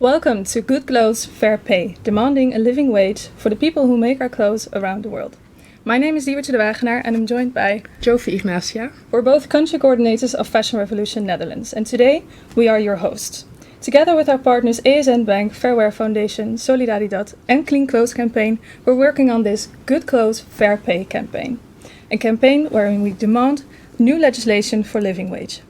Welcome to Good Clothes, Fair Pay, demanding a living wage for the people who make our clothes around the world. My name is Diewertje de Wagenaar and I'm joined by Jovi Ignacia. We're both country coordinators of Fashion Revolution Netherlands, and today we are your hosts. Together with our partners ASN Bank, Fairwear Foundation, Solidaridad and Clean Clothes Campaign, we're working on this Good Clothes, Fair Pay campaign. A campaign wherein we demand new legislation for living wage.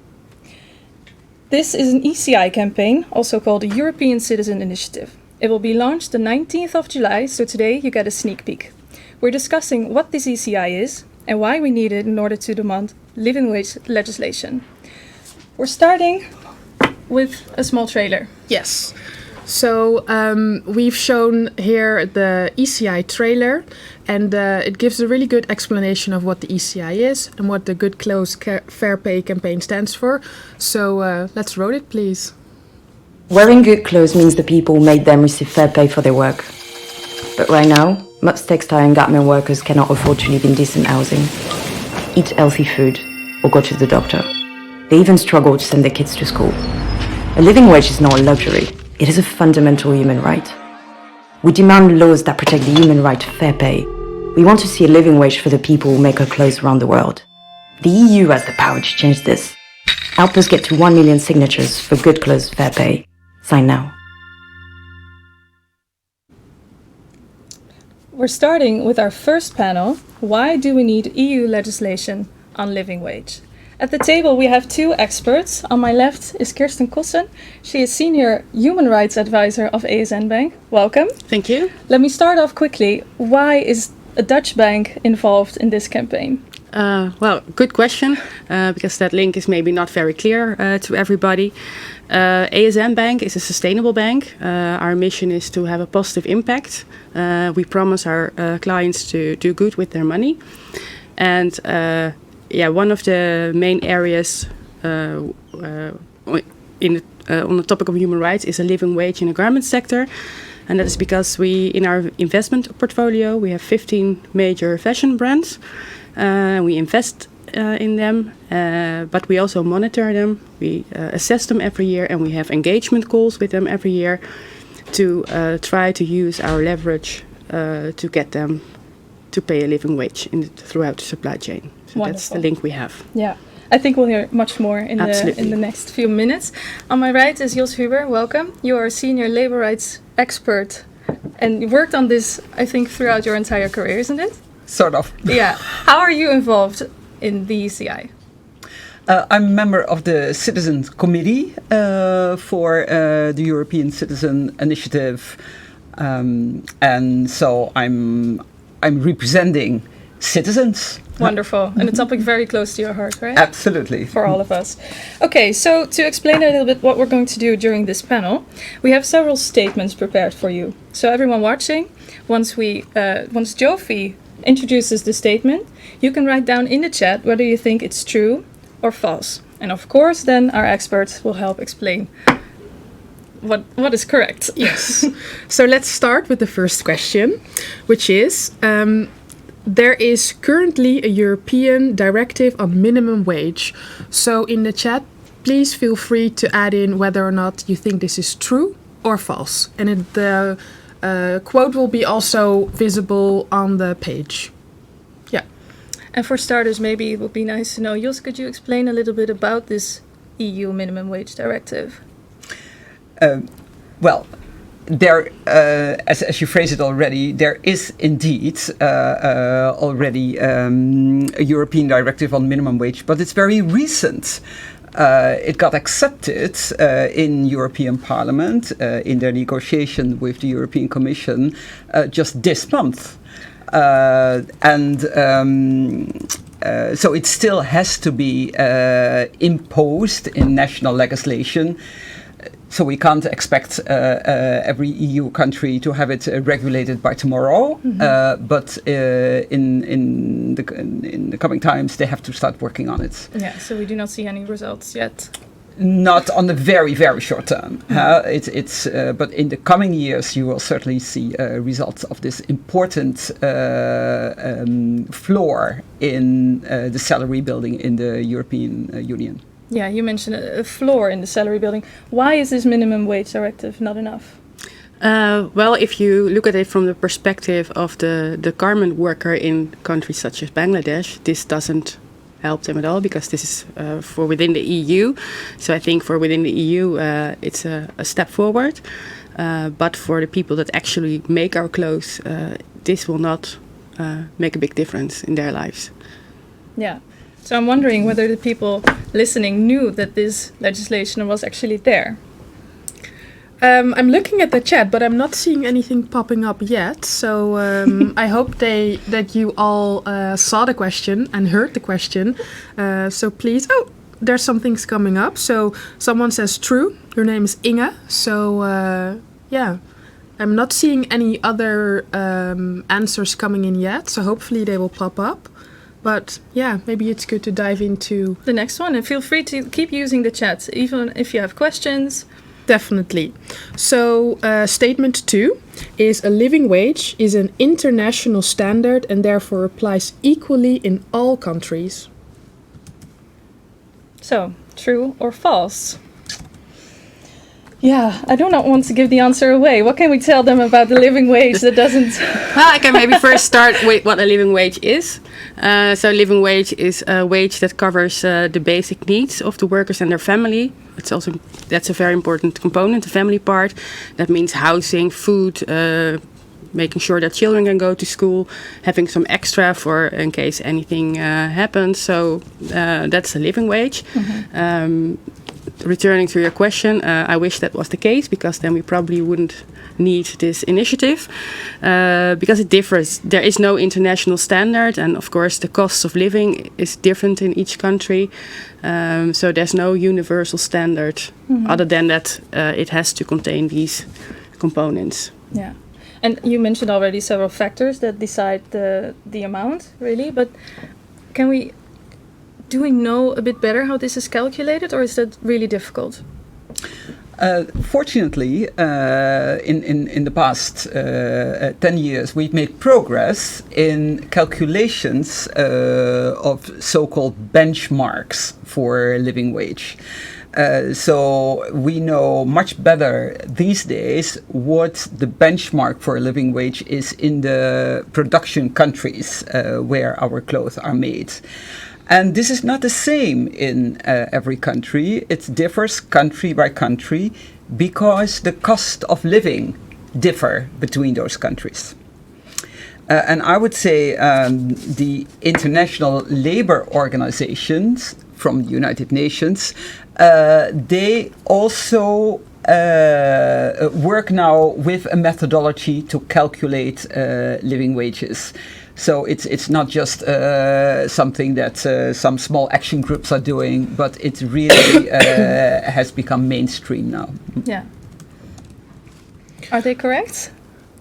This is an ECI campaign, also called the European Citizen Initiative. It will be launched the 19th of July, so today you get a sneak peek. We're discussing what this ECI is and why we need it in order to demand living wage legislation. We're starting with a small trailer. Yes. So we've shown here the ECI trailer, and it gives a really good explanation of what the ECI is and what the Good Clothes Fair Pay campaign stands for. So let's roll it, please. Wearing good clothes means the people who made them receive fair pay for their work. But right now, most textile and garment workers cannot afford to live in decent housing, eat healthy food, or go to the doctor. They even struggle to send their kids to school. A living wage is not a luxury. It is a fundamental human right. We demand laws that protect the human right to fair pay. We want to see a living wage for the people who make our clothes around the world. The EU has the power to change this. Help us get to 1 million signatures for Good Clothes Fair Pay. Sign now. We're starting with our first panel. Why do we need EU legislation on living wage? At the table we have two experts. On my left is Kirsten Kossen. She is Senior Human Rights Advisor of ASN Bank. Welcome. Thank you. Let me start off quickly. Why is a Dutch bank involved in this campaign? Well, good question, because that link is maybe not very clear to everybody. ASN Bank is a sustainable bank. Our mission is to have a positive impact. We promise our clients to do good with their money. And one of the main areas on the topic of human rights is a living wage in the garment sector. And that is because in our investment portfolio, we have 15 major fashion brands. We invest in them, but we also monitor them. We assess them every year, and we have engagement calls with them every year to try to use our leverage to get them to pay a living wage throughout the supply chain. So Wonderful. That's the link we have. Yeah, I think we'll hear much more in the next few minutes. On my right is Jos Huber. Welcome. You are a senior labor rights expert, and you worked on this, I think, throughout your entire career, isn't it? Sort of. Yeah. How are you involved in the ECI? I'm a member of the Citizens Committee for the European Citizen Initiative, and so I'm representing citizens. Wonderful. And a topic very close to your heart, right? Absolutely. For all of us. Okay, so to explain a little bit what we're going to do during this panel, we have several statements prepared for you. So everyone watching, once Jofi introduces the statement, you can write down in the chat whether you think it's true or false. And of course, then our experts will help explain what is correct. Yes. So let's start with the first question, which is, there is currently a European directive on minimum wage. So in the chat, please feel free to add in whether or not you think this is true or false. And the quote will be also visible on the page. Yeah. And for starters, maybe it would be nice to know, Jos, could you explain a little bit about this EU minimum wage directive? Well, there, as you phrase it already, there is indeed already a European directive on minimum wage, but it's very recent. It got accepted in European Parliament in their negotiation with the European Commission just this month. So it still has to be imposed in national legislation. So we can't expect every EU country to have it regulated by tomorrow, but in the coming times they have to start working on it. Yeah, so we do not see any results yet. Not on the very, very short term. But in the coming years you will certainly see results of this important floor in the salary building in the European Union. Yeah, you mentioned a floor in the salary building. Why is this minimum wage directive not enough? Well, if you look at it from the perspective of the garment worker in countries such as Bangladesh, this doesn't help them at all because this is for within the EU. So I think for within the EU, it's a step forward. But for the people that actually make our clothes, this will not make a big difference in their lives. Yeah. So I'm wondering whether the people listening knew that this legislation was actually there. I'm looking at the chat, but I'm not seeing anything popping up yet. So I hope that you all saw the question and heard the question. So please, there's some things coming up. So someone says true. Her name is Inge. So yeah, I'm not seeing any other answers coming in yet. So hopefully they will pop up. But yeah, maybe it's good to dive into the next one. And feel free to keep using the chat, even if you have questions. Definitely. So statement 2 is a living wage is an international standard and therefore applies equally in all countries. So, true or false? Yeah, I do not want to give the answer away. What can we tell them about the living wage that doesn't... I can maybe first start with what a living wage is. So living wage is a wage that covers the basic needs of the workers and their family. That's a very important component, the family part. That means housing, food, making sure that children can go to school, having some extra for in case anything happens. So that's a living wage. Mm-hmm. Returning to your question, I wish that was the case because then we probably wouldn't need this initiative because it differs. There is no international standard, and of course the cost of living is different in each country. So there's no universal standard other than that it has to contain these components. Yeah, and you mentioned already several factors that decide the amount, really. But do we know a bit better how this is calculated, or is that really difficult? Fortunately, in the past 10 years, we've made progress in calculations of so-called benchmarks for living wage. So we know much better these days what the benchmark for a living wage is in the production countries where our clothes are made. And this is not the same in every country. It differs country by country because the cost of living differ between those countries. And I would say the international labor organizations from the United Nations, they also work now with a methodology to calculate living wages. So it's not just something that some small action groups are doing, but it really has become mainstream now. Yeah. Are they correct?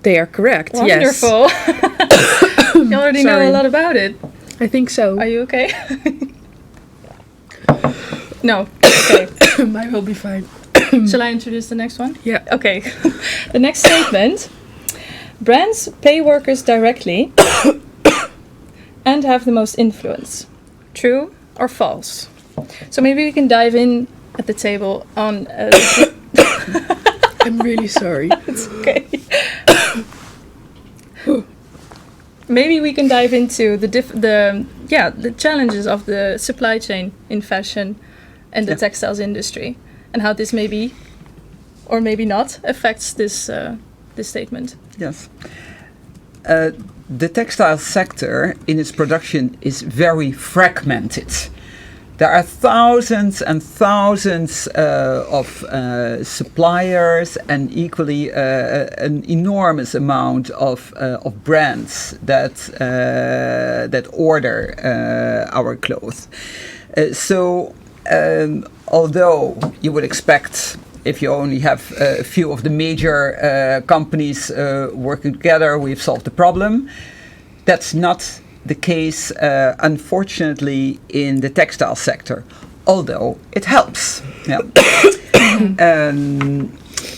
They are correct. Wonderful. Yes. You already know a lot about it. I think so. Are you okay? No. Okay. I will be fine. Shall I introduce the next one? Yeah. Okay. The next statement. Brands pay workers directly and have the most influence. True or false? So maybe we can dive in at the table on... I'm really sorry. It's okay. Maybe we can dive into the challenges of the supply chain in fashion and the textiles industry, and how this maybe or maybe not affects this statement. Yes. The textile sector in its production is very fragmented. There are thousands and thousands of suppliers and equally an enormous amount of brands that order our clothes. So although you would expect, if you only have a few of the major companies working together, we've solved the problem. That's not the case, unfortunately, in the textile sector, although it helps. Yeah.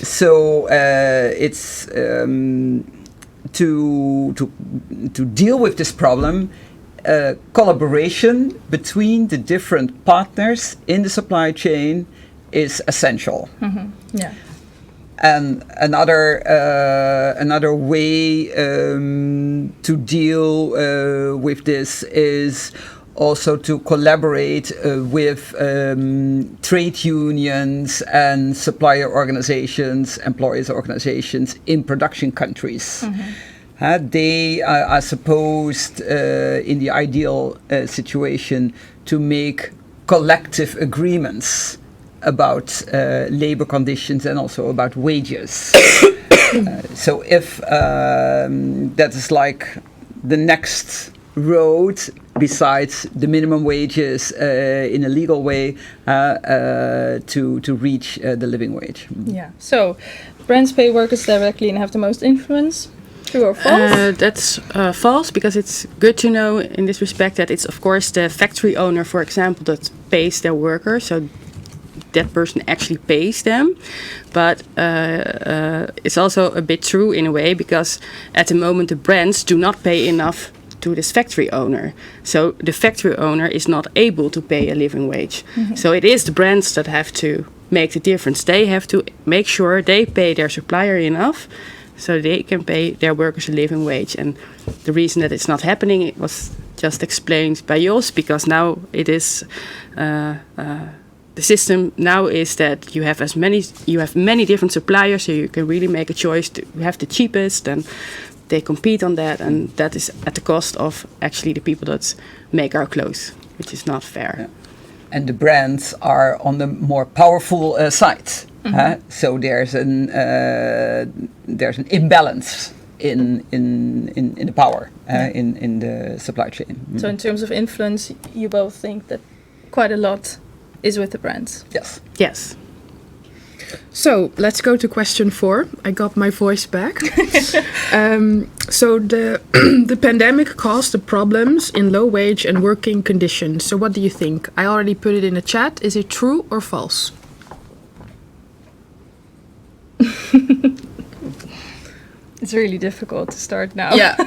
So it's to deal with this problem. collaboration between the different partners in the supply chain is essential. Yeah. And another way to deal with this is also to collaborate with trade unions and supplier organizations, employers organizations in production countries. They are supposed, in the ideal situation, to make collective agreements about labor conditions and also about wages. So if that is like the next road besides the minimum wages in a legal way to reach the living wage. Yeah. So brands pay workers directly and have the most influence. True or false? That's false, because it's good to know in this respect that it's of course the factory owner, for example, that pays their workers. So that person actually pays them. But it's also a bit true in a way, because at the moment the brands do not pay enough to this factory owner. So the factory owner is not able to pay a living wage. So it is the brands that have to make the difference. They have to make sure they pay their supplier enough so they can pay their workers a living wage. And the reason that it's not happening, it was just explained by Jos, because now it is the system now is that you have many different suppliers, so you can really make a choice to have the cheapest, and they compete on that, and that is at the cost of actually the people that make our clothes, which is not fair. Yeah. And the brands are on the more powerful side. So there's an imbalance in the power in the supply chain. So in terms of influence, you both think that quite a lot is with the brands. Yes. Yes. So let's go to question 4. I got my voice back. So the pandemic caused the problems in low wage and working conditions. So what do you think? I already put it in the chat. Is it true or false? It's really difficult to start now. Yeah.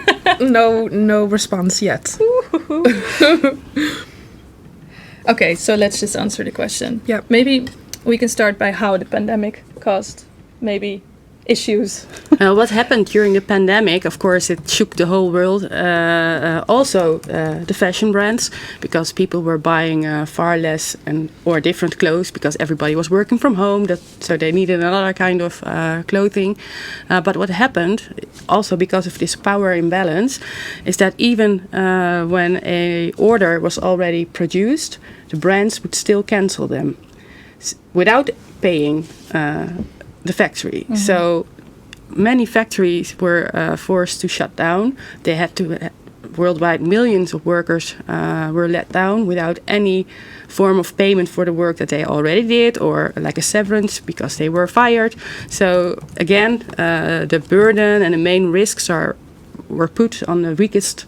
No response yet. Okay, so let's just answer the question. Yeah. Maybe we can start by how the pandemic caused maybe issues. What happened during the pandemic, of course, it shook the whole world. Also the fashion brands, because people were buying far less or different clothes, because everybody was working from home. So they needed another kind of clothing. But what happened, also because of this power imbalance, is that even when a order was already produced, the brands would still cancel them without paying the factory. So many factories were forced to shut down. They had to worldwide, millions of workers were let down without any form of payment for the work that they already did, or like a severance because they were fired. So again, the burden and the main risks were put on the weakest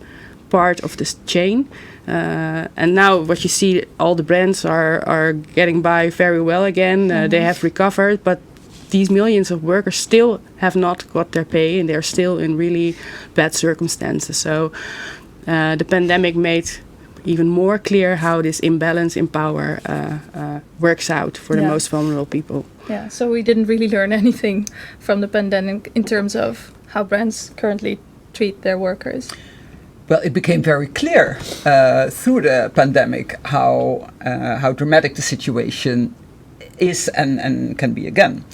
part of this chain. And now what you see, all the brands are getting by very well again. They have recovered, but these millions of workers still have not got their pay, and they're still in really bad circumstances. So the pandemic made even more clear how this imbalance in power works out for the most vulnerable people. Yeah, so we didn't really learn anything from the pandemic in terms of how brands currently treat their workers. Well, it became very clear through the pandemic how dramatic the situation is and can be again.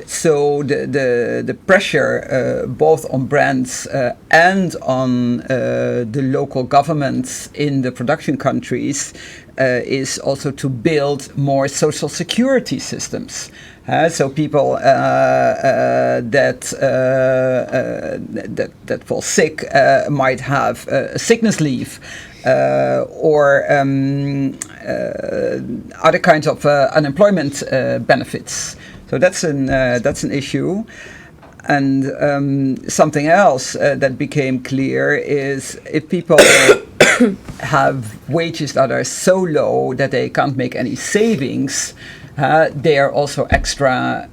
So the pressure both on brands and on the local governments in the production countries is also to build more social security systems. So people that fall sick might have a sickness leave. Or other kinds of unemployment benefits. So that's an issue. And something else that became clear is if people have wages that are so low that they can't make any savings, they are also extra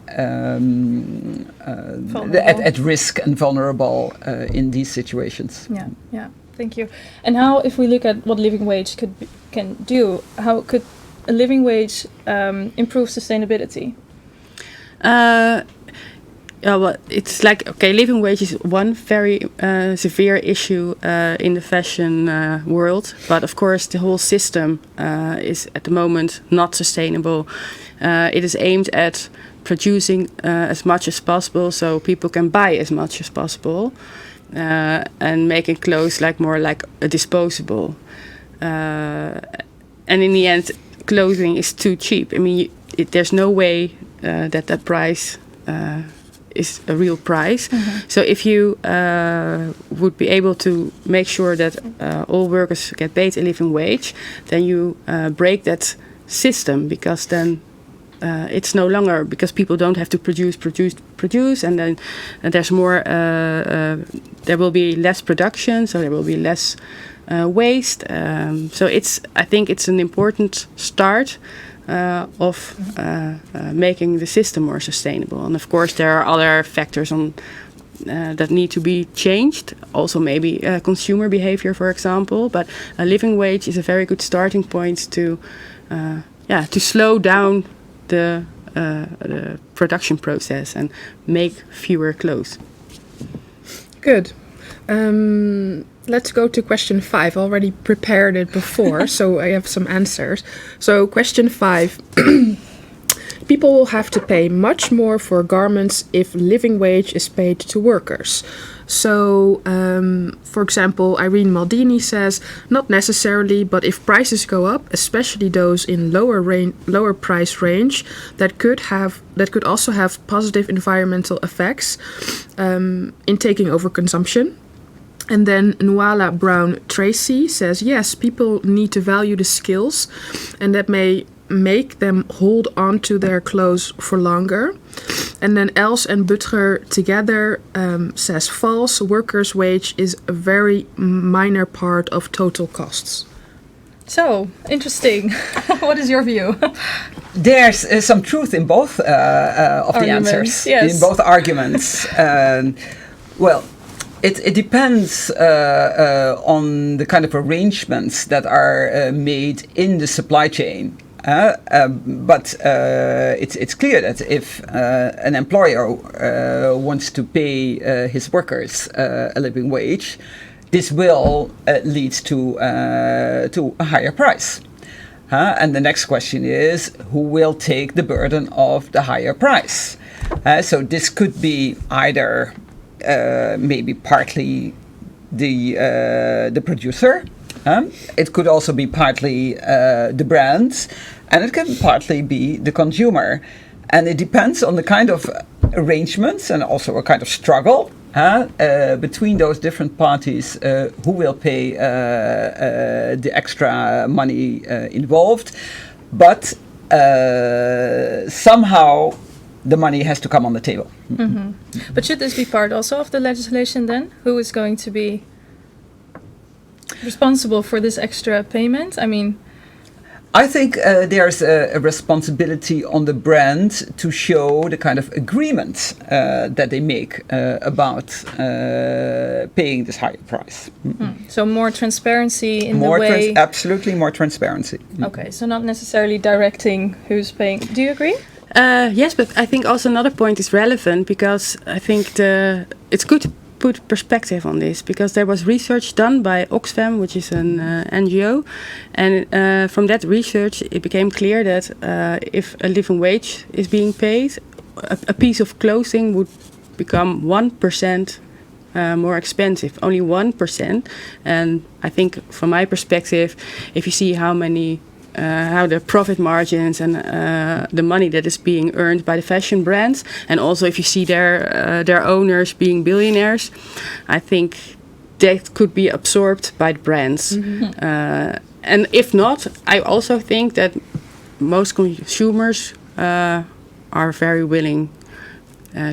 at risk and vulnerable in these situations. Yeah. Thank you. And how, if we look at what living wage can do, how could a living wage improve sustainability? Well, it's like, okay, living wage is one very severe issue in the fashion world. But of course, the whole system is at the moment not sustainable. It is aimed at producing as much as possible so people can buy as much as possible. And making clothes more like a disposable. And in the end, clothing is too cheap. I mean, there's no way that price is a real price. So if you would be able to make sure that all workers get paid a living wage, then you break that system, because then it's no longer, because people don't have to produce, and then there's more. There will be less production, so there will be less waste. So I think it's an important start of making the system more sustainable. And of course, there are other factors that need to be changed. Also, maybe consumer behavior, for example. But a living wage is a very good starting point to slow down the production process and make fewer clothes. Good. Let's go to question 5. I already prepared it before, so I have some answers. So question 5. People will have to pay much more for garments if living wage is paid to workers. So, for example, Irene Maldini says, not necessarily, but if prices go up, especially those in lower price range, that could also have positive environmental effects in taking over consumption. And then Nuala Brown Tracy says, yes, people need to value the skills, and that may make them hold on to their clothes for longer. And then Els and Butger together says false. Workers' wage is a very minor part of total costs. So, interesting. What is your view? There's some truth in both of the answers, yes. in both arguments. Well, it depends on the kind of arrangements that are made in the supply chain. But it's clear that if an employer wants to pay his workers a living wage, this will lead to a higher price. And the next question is, who will take the burden of the higher price? So this could be either maybe partly the producer. It could also be partly the brands, and it can partly be the consumer. And it depends on the kind of arrangements and also a kind of struggle between those different parties who will pay the extra money involved. But somehow the money has to come on the table. Mm-hmm. But should this be part also of the legislation then? Who is going to be responsible for this extra payment? I mean, I think there's a responsibility on the brand to show the kind of agreement that they make about paying this higher price. So more transparency in the way... Absolutely more transparency. Okay, so not necessarily directing who's paying. Do you agree? Yes, but I think also another point is relevant, because I think it's good to put perspective on this, because there was research done by Oxfam, which is an NGO, and from that research it became clear that if a living wage is being paid, a piece of clothing would become 1% more expensive, only 1%. And I think from my perspective, if you see how the profit margins and the money that is being earned by the fashion brands, and also if you see their owners being billionaires, I think that could be absorbed by the brands. Mm-hmm. And if not, I also think that most consumers are very willing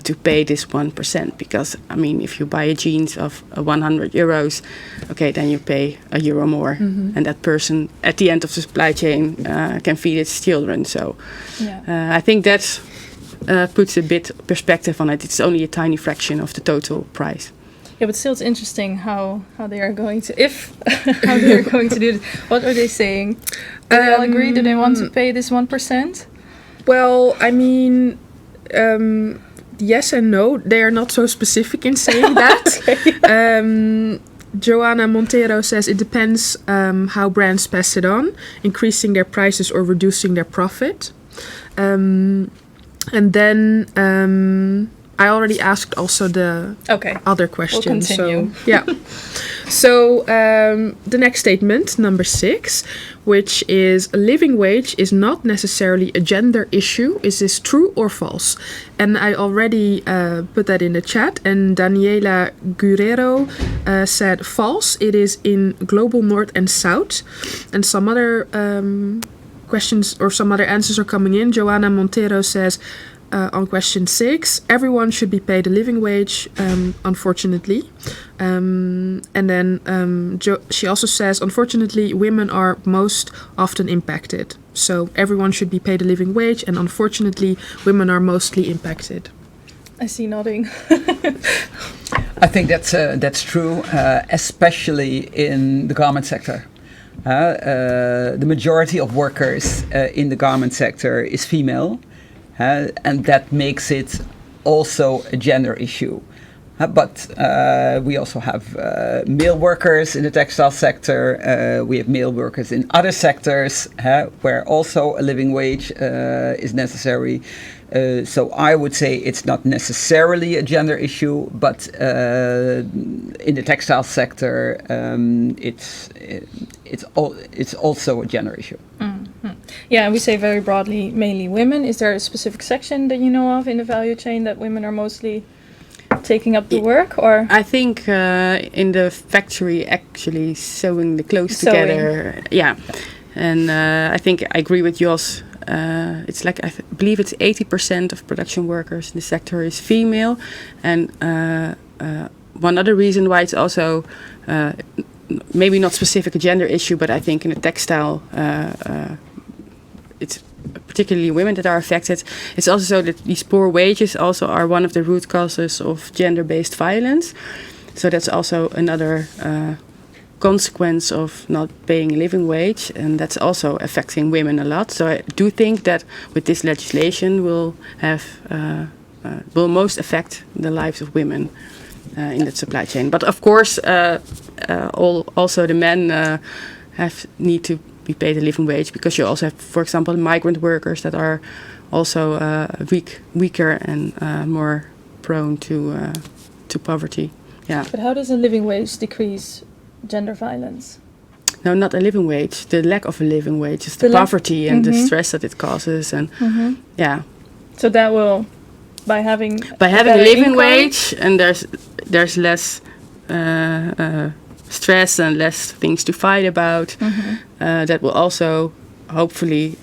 to pay this 1%, because I mean, if you buy a jeans of 100 euros, okay, then you pay €1 more, and that person at the end of the supply chain can feed its children. So I think that puts a bit perspective on it. It's only a tiny fraction of the total price. Yeah, but still, it's interesting how they are going to how they are going to do this. What are they saying? Do they all agree? Do they want to pay this 1%? Well, I mean, yes and no. They are not so specific in saying that. Joanna Montero says it depends how brands pass it on, increasing their prices or reducing their profit. And then I already asked also the other question. We'll continue. So yeah. So the next statement, number 6, which is a living wage is not necessarily a gender issue. Is this true or false? And I already put that in the chat. And Daniela Guerrero said false. It is in global north and south. And some other questions or some other answers are coming in. Joanna Montero says on question 6, everyone should be paid a living wage, unfortunately. And then she also says, unfortunately, women are most often impacted. So everyone should be paid a living wage, and unfortunately, women are mostly impacted. I see nodding. I think that's true, especially in the garment sector. The majority of workers in the garment sector is female. And that makes it also a gender issue. But we also have male workers in the textile sector. We have male workers in other sectors where also a living wage is necessary. So I would say it's not necessarily a gender issue, but in the textile sector, it's also a gender issue. Mm-hmm. Yeah, and we say very broadly, mainly women. Is there a specific section that you know of in the value chain that women are mostly taking up the work, or? I think in the factory, actually sewing the clothes together. Yeah, and I think I agree with Jos. It's like I believe it's 80% of production workers in the sector is female, and one other reason why it's also maybe not specific a gender issue, but I think in the textile it's particularly women that are affected. It's also so that these poor wages also are one of the root causes of gender-based violence. So that's also another consequence of not paying a living wage, and that's also affecting women a lot. So I do think that with this legislation will most affect the lives of women in that supply chain. But of course, also the men need to be paid a living wage, because you also have, for example, migrant workers that are also weaker and more prone to poverty. Yeah. But how does a living wage decrease gender violence? No, not a living wage. The lack of a living wage is the poverty and the stress that it causes, and yeah. So that will, by having a living wage, and there's less stress and less things to fight about. That will also hopefully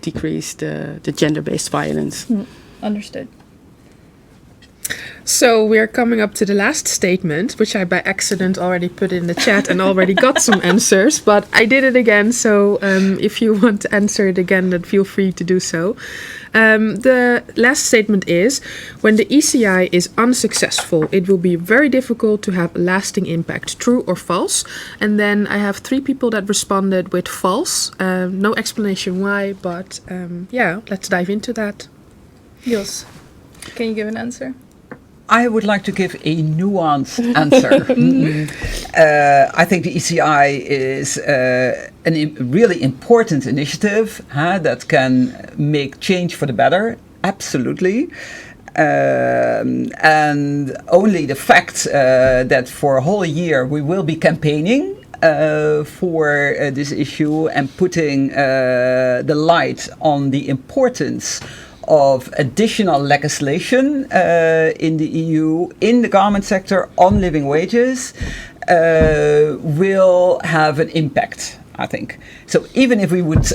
decrease the gender-based violence. Understood. So we're coming up to the last statement, which I by accident already put in the chat and already got some answers, but I did it again. So if you want to answer it again, then feel free to do so. The last statement is, when the ECI is unsuccessful, it will be very difficult to have a lasting impact. True or false? And then I have 3 people that responded with false. No explanation why, but yeah, let's dive into that. Jos, can you give an answer? I would like to give a nuanced answer. I think the ECI is a really important initiative that can make change for the better, absolutely. And only the fact that for a whole year we will be campaigning for this issue and putting the light on the importance of additional legislation in the EU, in the garment sector, on living wages, will have an impact, I think. So even if we would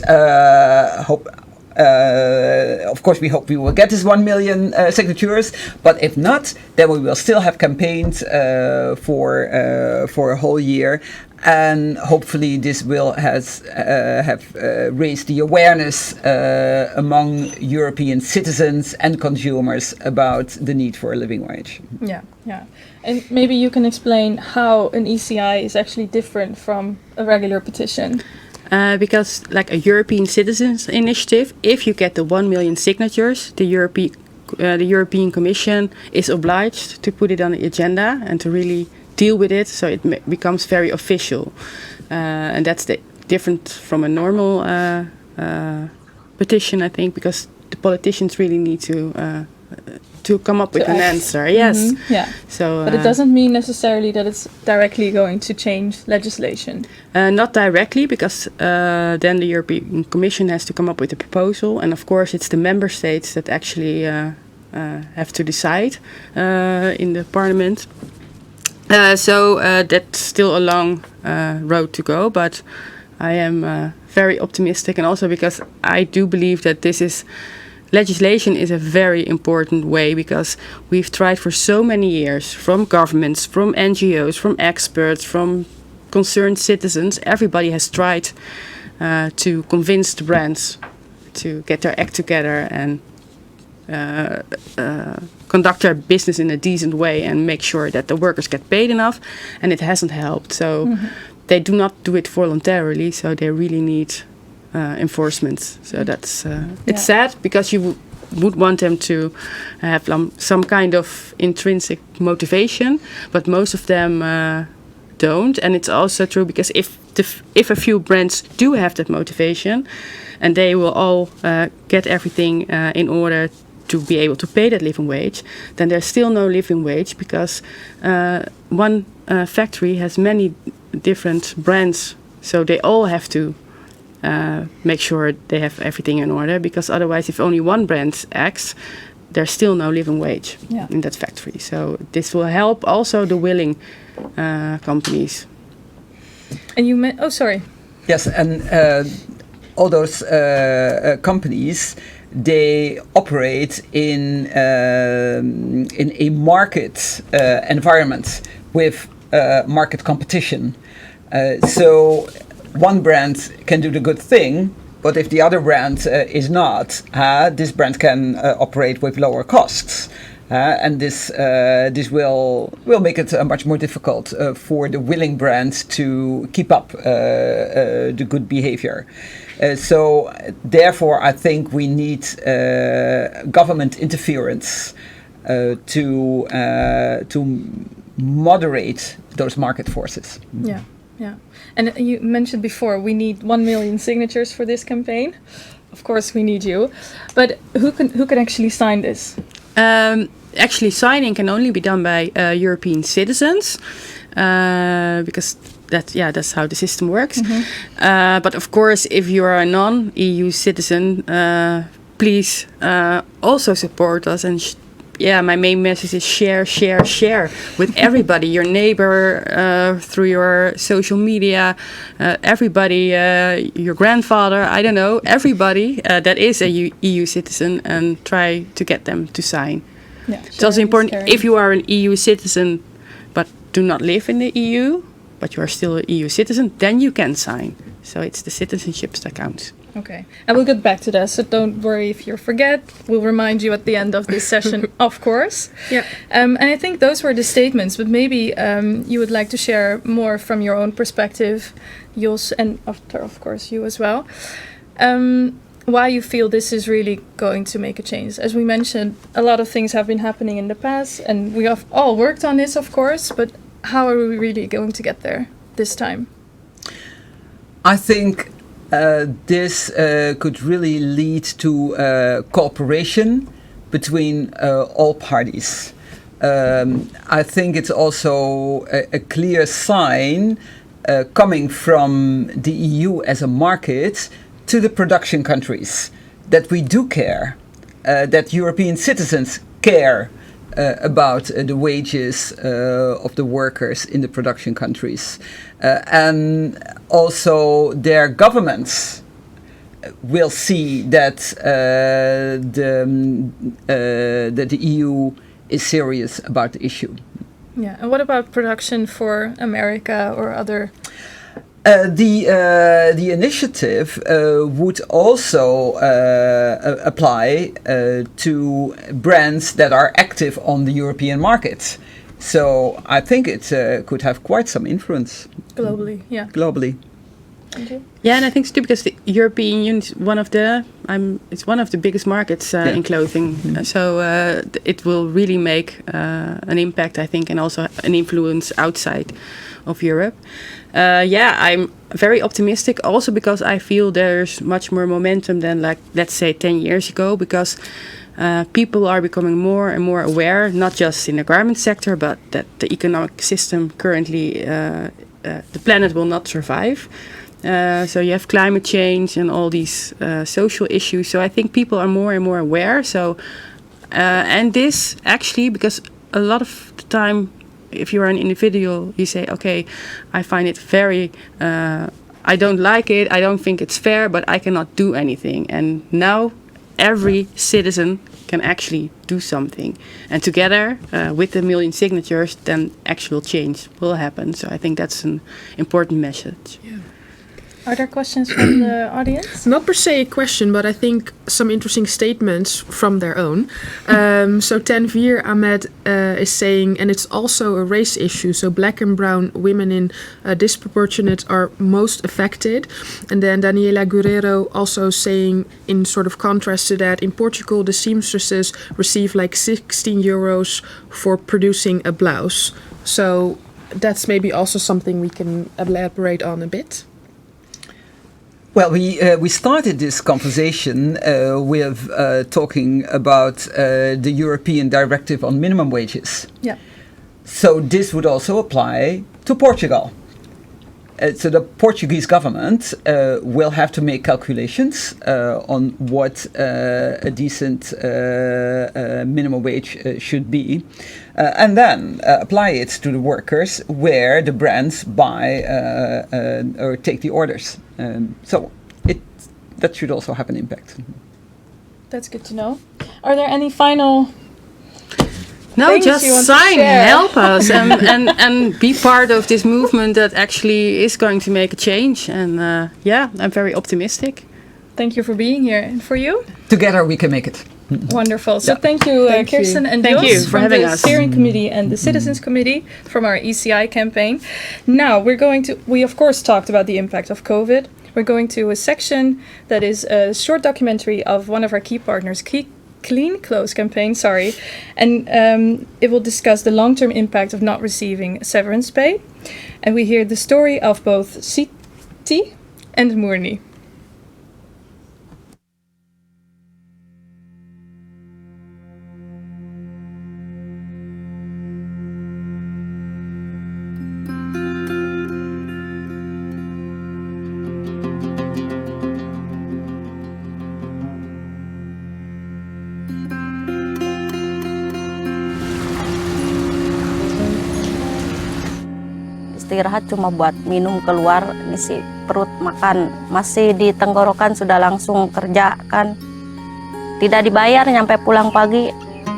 hope, of course we hope we will get this 1 million signatures, but if not, then we will still have campaigned for a whole year. and hopefully this will have raised the awareness among European citizens and consumers about the need for a living wage. Yeah, yeah. And maybe you can explain how an ECI is actually different from a regular petition. Because like a European citizens initiative, if you get the 1 million signatures, the European Commission is obliged to put it on the agenda and to really deal with it, so it becomes very official. And that's different from a normal petition, I think, because the politicians really need to come up with an answer. Yes. Mm-hmm. Yeah. So, but it doesn't mean necessarily that it's directly going to change legislation. Not directly, because then the European Commission has to come up with a proposal, and of course it's the member states that actually have to decide in the parliament. So that's still a long road to go, but I am very optimistic, and also because I do believe that legislation is a very important way, because we've tried for so many years, from governments, from NGOs, from experts, from concerned citizens. Everybody has tried to convince the brands to get their act together and conduct their business in a decent way and make sure that the workers get paid enough, and it hasn't helped. So they do not do it voluntarily, so they really need enforcement. So that's it's sad, because you would want them to have some kind of intrinsic motivation, but most of them don't. And it's also true, because if a few brands do have that motivation, and they will all get everything in order to be able to pay that living wage, then there's still no living wage, because one factory has many different brands, so they all have to make sure they have everything in order, because otherwise, if only one brand acts, there's still no living wage in that factory. So this will help also the willing companies. And you meant, oh, sorry. Yes, and all those companies, they operate in a market environment with market competition. So one brand can do the good thing, but if the other brand is not, this brand can operate with lower costs. And this will make it much more difficult for the willing brands to keep up the good behavior. So therefore, I think we need government interference to moderate those market forces. Yeah, yeah. And you mentioned before we need 1 million signatures for this campaign. Of course, we need you. But who can actually sign this? Actually, signing can only be done by European citizens, because that's how the system works. But of course, if you are a non-EU citizen, please also support us. And my main message is share with everybody, your neighbor, through your social media, everybody, your grandfather, I don't know, everybody that is a EU citizen, and try to get them to sign. Yeah, it's also important, if you are an EU citizen but do not live in the EU, but you are still an EU citizen, then you can sign. So it's the citizenships that counts. Okay, and we'll get back to that, so don't worry if you forget. We'll remind you at the end of this session, of course. Yeah. And I think those were the statements, but maybe you would like to share more from your own perspective, Jos, and of course you as well. Why you feel this is really going to make a change. As we mentioned, a lot of things have been happening in the past, and we have all worked on this, of course, but how are we really going to get there this time? I think this could really lead to cooperation between all parties. I think it's also a clear sign coming from the EU as a market to the production countries that we do care, that European citizens care about the wages of the workers in the production countries. And also their governments will see that the EU is serious about the issue. Yeah, and what about production for America or other The initiative would also apply to brands that are active on the European market. So I think it could have quite some influence Globally, yeah. globally. Thank you. Yeah, and I think it's too because the European Union is it's one of the biggest markets in clothing. So it will really make an impact, I think, and also an influence outside of Europe. I'm very optimistic also because I feel there's much more momentum than, like, let's say 10 years ago, because people are becoming more and more aware, not just in the garment sector, but that the economic system currently, the planet will not survive. So you have climate change and all these social issues. So I think people are more and more aware. So and this actually, because a lot of the time, if you are an individual, you say, okay, I find it very, I don't like it, I don't think it's fair, but I cannot do anything. And now every citizen can actually do something. And together, with the million signatures, then actual change will happen. So I think that's an important message. Yeah. Are there questions from the audience? Not per se a question, but I think some interesting statements from their own. So Tanvir Ahmed is saying, and it's also a race issue, so black and brown women in disproportionate are most affected. And then Daniela Guerrero also saying, in sort of contrast to that, in Portugal the seamstresses receive like 16 euros for producing a blouse. So that's maybe also something we can elaborate on a bit. Well, we started this conversation with talking about the European Directive on Minimum Wages. Yeah. So this would also apply to Portugal. So the Portuguese government will have to make calculations on what a decent minimum wage should be, and then apply it to the workers where the brands buy or take the orders. So that should also have an impact. That's good to know. Are there any final No, things just you want to sign, share? help us, and be part of this movement that actually is going to make a change. And I'm very optimistic. Thank you for being here. And for you? Together we can make it. Wonderful. So Yeah. thank you, Thank you. Kirsten and Thank Jos you for from having the us. steering committee and the citizens committee from our ECI campaign. Now we of course talked about the impact of COVID. We're going to a section that is a short documentary of one of our key partners, Clean Clothes campaign, and it will discuss the long-term impact of not receiving severance pay. And we hear the story of both Siti and Mourni. Istirahat cuma buat minum keluar, ngisi perut, makan. Masih di tenggorokan sudah langsung kerja kan. Tidak dibayar nyampe pulang pagi.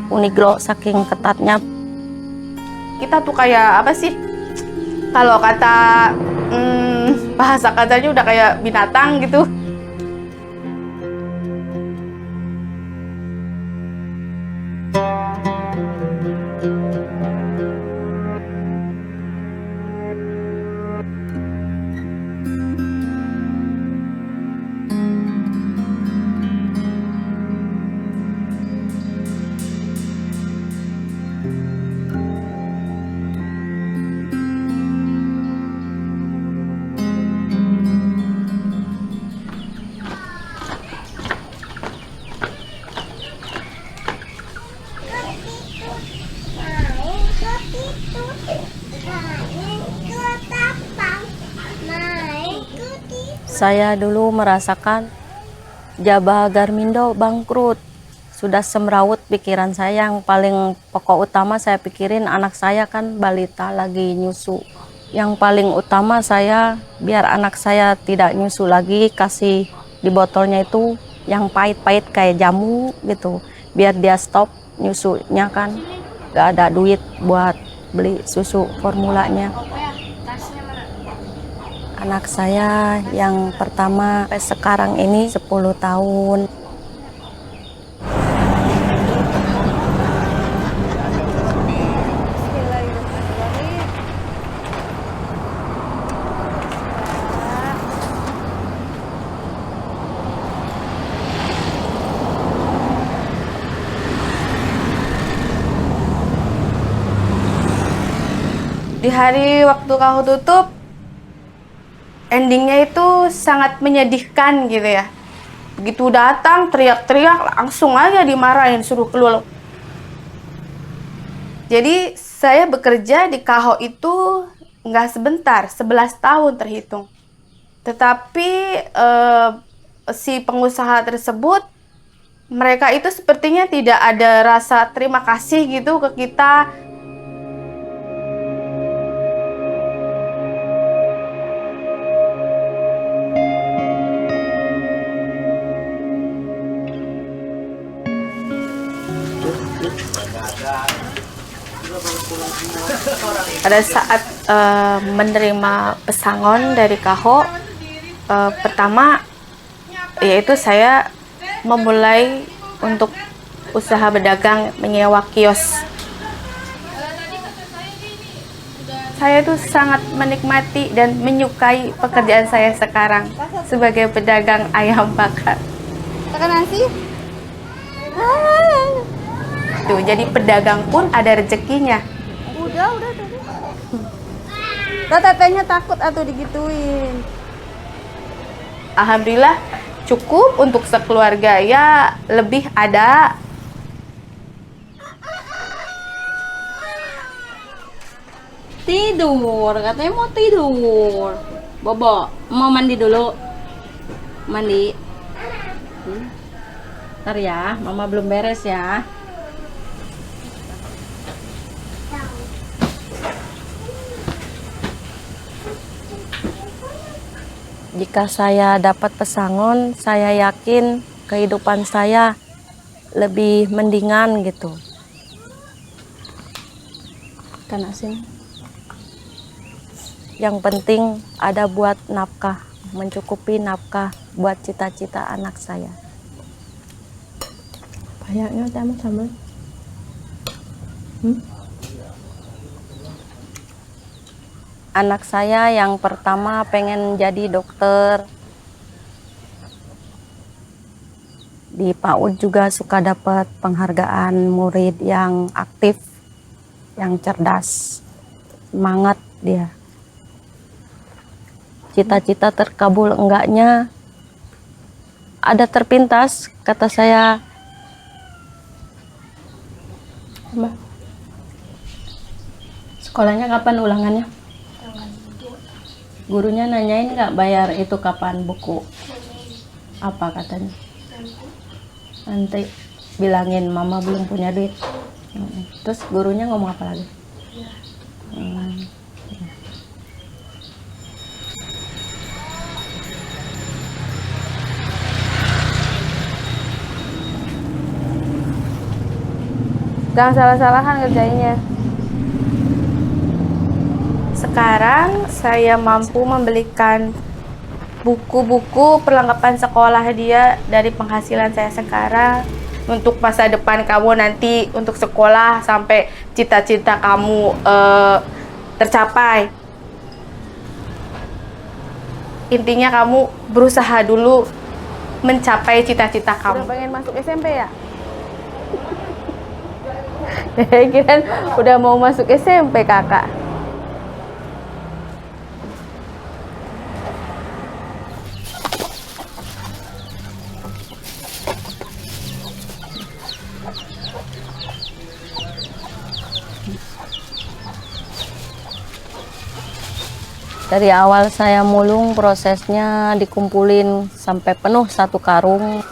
Uniglo saking ketatnya. Kita tuh kayak apa sih? Kalau kata bahasa kasarnya udah kayak binatang gitu. Saya dulu merasakan Jabah Garmindo bangkrut. Sudah semrawut pikiran saya. Yang paling pokok utama saya pikirin anak saya kan balita lagi nyusu. Yang paling utama saya biar anak saya tidak nyusu lagi, kasih di botolnya itu yang pahit-pahit kayak jamu gitu. Biar dia stop nyusunya kan. Gak ada duit buat beli susu formulanya. Anak saya yang pertama sampai sekarang ini 10 tahun. Di hari waktu kau tutup, endingnya itu sangat menyedihkan gitu ya. Begitu datang teriak-teriak langsung aja dimarahin suruh keluar. Jadi saya bekerja di Kaho itu nggak sebentar, 11 tahun terhitung. Tetapi si pengusaha tersebut, mereka itu sepertinya tidak ada rasa terima kasih gitu ke kita. Pada saat menerima pesangon dari Kaho, pertama yaitu saya memulai untuk usaha berdagang menyewa kios. Saya tuh sangat menikmati dan menyukai pekerjaan saya sekarang sebagai pedagang ayam bakar. Makan nasi? Tuh, jadi pedagang pun ada rezekinya. Udah tadi. Tuh tetehnya takut atuh digituin. Alhamdulillah cukup untuk sekeluarga, ya lebih ada. Tidur, katanya mau tidur. Bobo, mau mandi dulu. Mandi. Ntar ya, mama belum beres ya. Jika saya dapat pesangon, saya yakin kehidupan saya lebih mendingan gitu. Kan asin. Yang penting ada buat nafkah, mencukupi nafkah buat cita-cita anak saya. Kayaknya sama sambal. Anak saya yang pertama pengen jadi dokter. Di PAUD juga suka dapat penghargaan murid yang aktif, yang cerdas, semangat dia. Cita-cita terkabul enggaknya, ada terpintas, kata saya. Sekolahnya kapan ulangannya? Gurunya nanyain nggak bayar itu kapan buku? Apa katanya? Nanti bilangin mama belum punya duit. Terus gurunya ngomong apa lagi? Jangan salah-salahan ngerjainnya. Sekarang saya mampu membelikan buku-buku perlengkapan sekolah dia dari penghasilan saya sekarang. Untuk masa depan kamu nanti, untuk sekolah sampai cita-cita kamu tercapai. Intinya kamu berusaha dulu mencapai cita-cita kamu. Udah pengen masuk SMP ya? Kirain udah mau masuk SMP kakak. Dari awal saya mulung, prosesnya dikumpulin sampai penuh satu karung.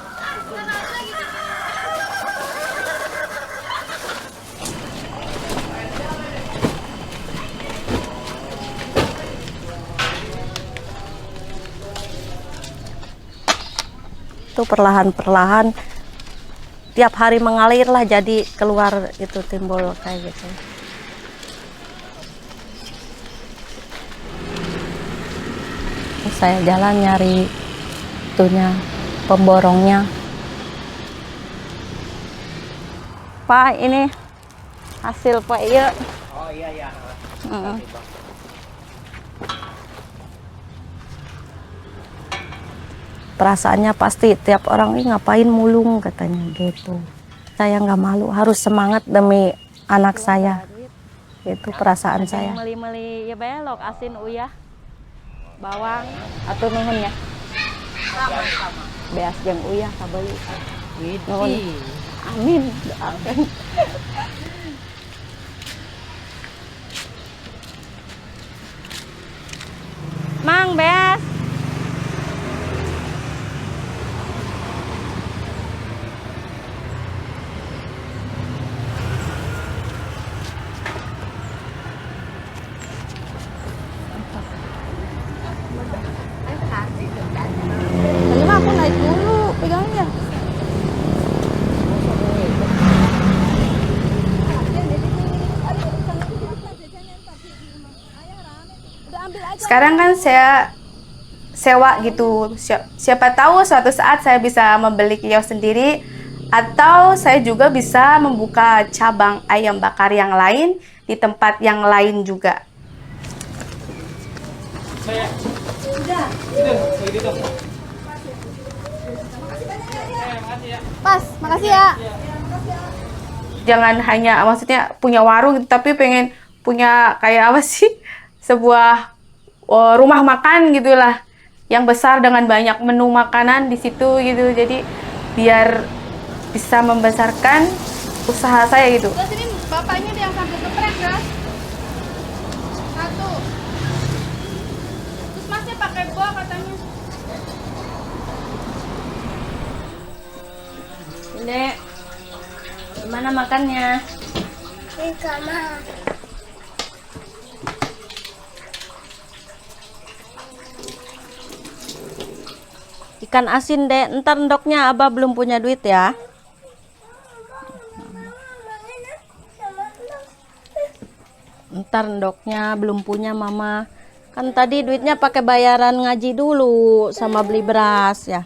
Itu perlahan-perlahan tiap hari mengalir lah, jadi keluar itu timbul kayak gitu. Saya jalan nyari itunya, pemborongnya. Pak, ini hasil Pak iya. Oh iya. Perasaannya pasti tiap orang ini ngapain mulung katanya gitu. Saya nggak malu, harus semangat demi anak saya. Itu perasaan saya. Meli-meli ya belok asin uyah. Bawang atau nuhun ya. Sama. Beas jeung uyah kabeli. Nuhun. Amin. Doakan. Mang beas. Terima aku naik dulu, pegangnya. Sekarang kan saya sewa gitu. Siapa tahu suatu saat saya bisa membeli kios sendiri, atau saya juga bisa membuka cabang ayam bakar yang lain di tempat yang lain juga. Pas, makasih ya. Jangan hanya maksudnya punya warung gitu, tapi pengen punya kayak apa sih, sebuah rumah makan gitulah yang besar dengan banyak menu makanan di situ gitu. Jadi biar bisa membesarkan usaha saya gitu. Terus ini bapaknya yang sambil geprek ya. Satu. Terus masnya pakai buah katanya. Dek, gimana makannya? Di kamar. Ikan asin, Dek. Ntar ndoknya Abah belum punya duit ya. Ntar ndoknya belum punya Mama. Kan tadi duitnya pakai bayaran ngaji dulu sama beli beras ya.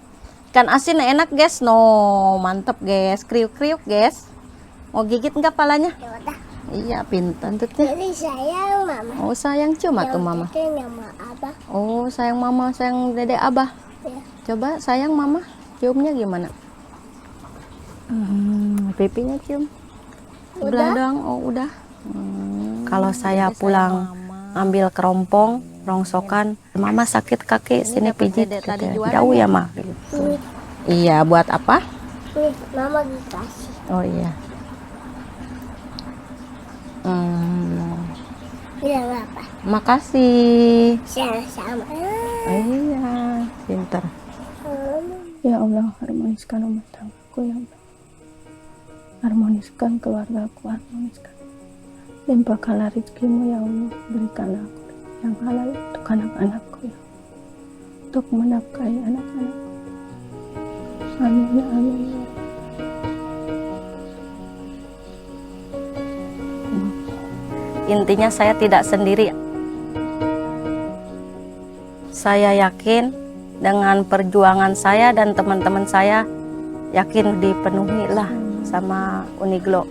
Ikan asin enak, guys. No, mantep, guys. Kriuk-kriuk, guys. Mau gigit nggak palanya? Ya udah. Iya, pintar tuh. Jadi sayang Mama. Oh, sayang cuma tuh Mama. Nama Abah. Oh, sayang Mama, sayang Dedek Abah. Ya. Coba sayang Mama, ciumnya gimana? Pipinya cium. Sebelah doang. Oh, udah. Kalau saya pulang ambil kerompong, rongsokan, Mama sakit kaki, sini pijit. Jauh ya, Ma. Gitu. Iya, buat apa? Nih, Mama dikasih. Oh iya. Bilang apa? Makasih. Sama-sama. Iya, pintar. Ya Allah, harmoniskan rumah tanggaku ya Allah. Harmoniskan keluargaku, harmoniskan. Limpahkanlah rezekimu ya Allah, berikanlah aku yang halal untuk anak-anakku ya Allah. Untuk menafkahi anak-anakku. Amin ya amin ya Allah. Intinya saya tidak sendiri. Saya yakin dengan perjuangan saya dan teman-teman saya, yakin dipenuhi lah sama Uniglo.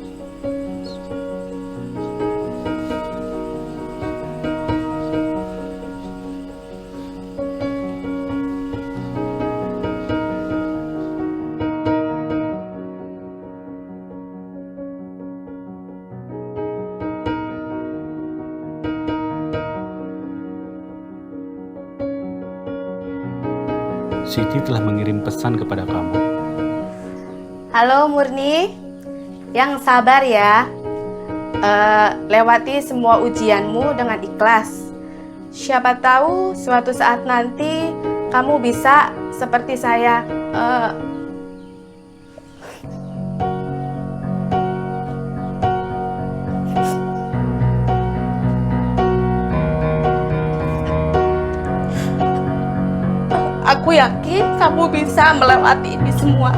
Siti telah mengirim pesan kepada kamu. Halo Murni, yang sabar ya. Lewati semua ujianmu dengan ikhlas. Siapa tahu suatu saat nanti kamu bisa seperti saya. Aku yakin kamu bisa melewati ini semua.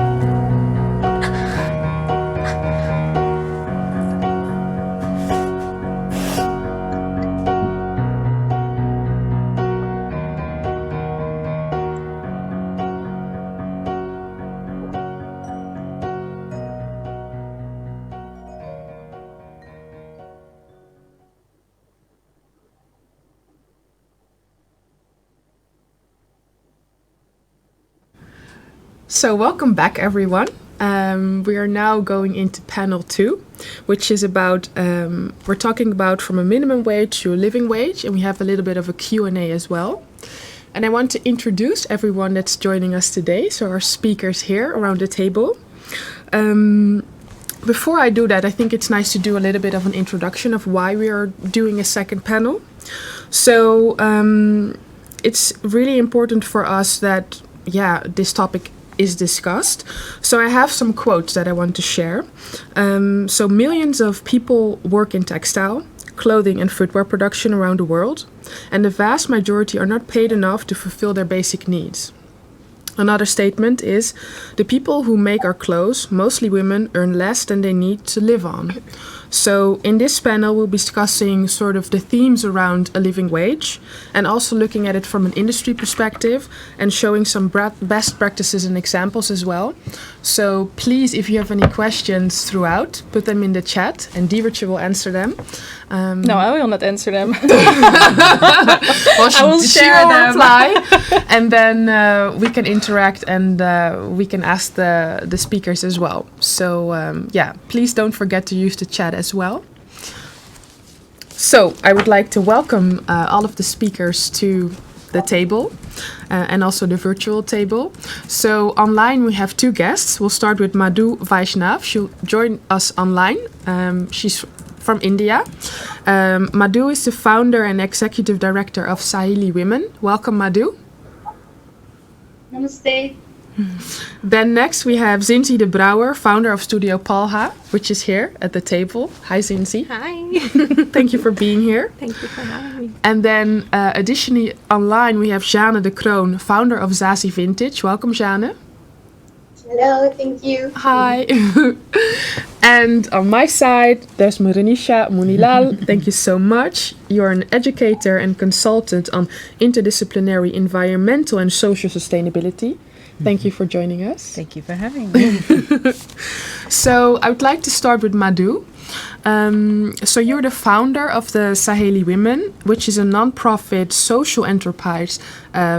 So welcome back, everyone. We are now going into panel 2, which is about, we're talking about from a minimum wage to a living wage, and we have a little bit of a Q&A as well. And I want to introduce everyone that's joining us today, so our speakers here around the table. Before I do that, I think it's nice to do a little bit of an introduction of why we are doing a second panel. So it's really important for us that, this topic is discussed. So I have some quotes that I want to share. So millions of people work in textile, clothing and footwear production around the world, and the vast majority are not paid enough to fulfill their basic needs. Another statement is, the people who make our clothes, mostly women, earn less than they need to live on. So in this panel, we'll be discussing sort of the themes around a living wage and also looking at it from an industry perspective and showing some best practices and examples as well. So please, if you have any questions throughout, put them in the chat and Diewertje will answer them. No, I will not answer them. Well, I will share them. Reply, and then we can interact and we can ask the speakers as well. So please don't forget to use the chat as well. So I would like to welcome all of the speakers to the table and also the virtual table. So online we have 2 guests. We'll start with Madhu Vaishnav. She'll join us online. She's from India. Madhu is the founder and executive director of Saheli Women. Welcome, Madhu. Namaste. Then next we have Zinzi de Brouwer, founder of Studio Palha, which is here at the table. Hi, Zinzi. Hi. Thank you for being here. Thank you for having me. And then additionally online we have Jeanne de Kroon, founder of Zazie Vintage. Welcome, Jeanne. Hello, thank you. Hi. And on my side, there's Muranisha Munilal. Thank you so much. You're an educator and consultant on interdisciplinary environmental and social sustainability. Thank you for joining us. Thank you for having me. So I would like to start with Madhu. So you're the founder of the Saheli Women, which is a non-profit social enterprise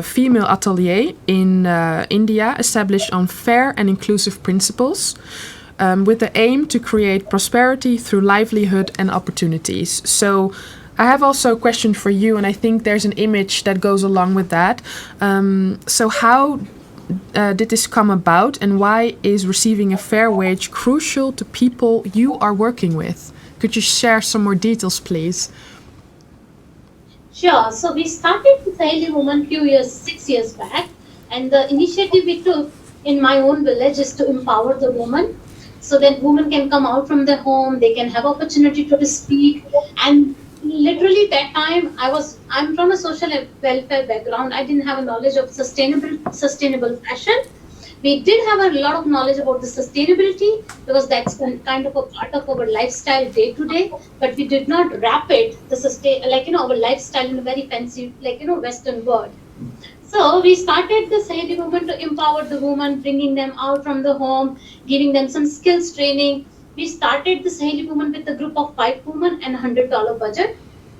female atelier in India, established on fair and inclusive principles, with the aim to create prosperity through livelihood and opportunities. So I have also a question for you, and I think there's an image that goes along with that. So how did this come about, and why is receiving a fair wage crucial to people you are working with? Could you share some more details, please? Sure. So we started the Saheli Women 6 years back, and the initiative we took in my own village is to empower the women, so that women can come out from their home, they can have opportunity to speak. And literally that time I'm from a social welfare background. I didn't have a knowledge of sustainable fashion. We did have a lot of knowledge about the sustainability because that's kind of a part of our lifestyle day to day, but we did not wrap it our lifestyle in a very fancy Western word. So we started the Saheli Women to empower the women, bringing them out from the home, giving them some skills training. We started the Saheli Women with a group of 5 women and $100 budget.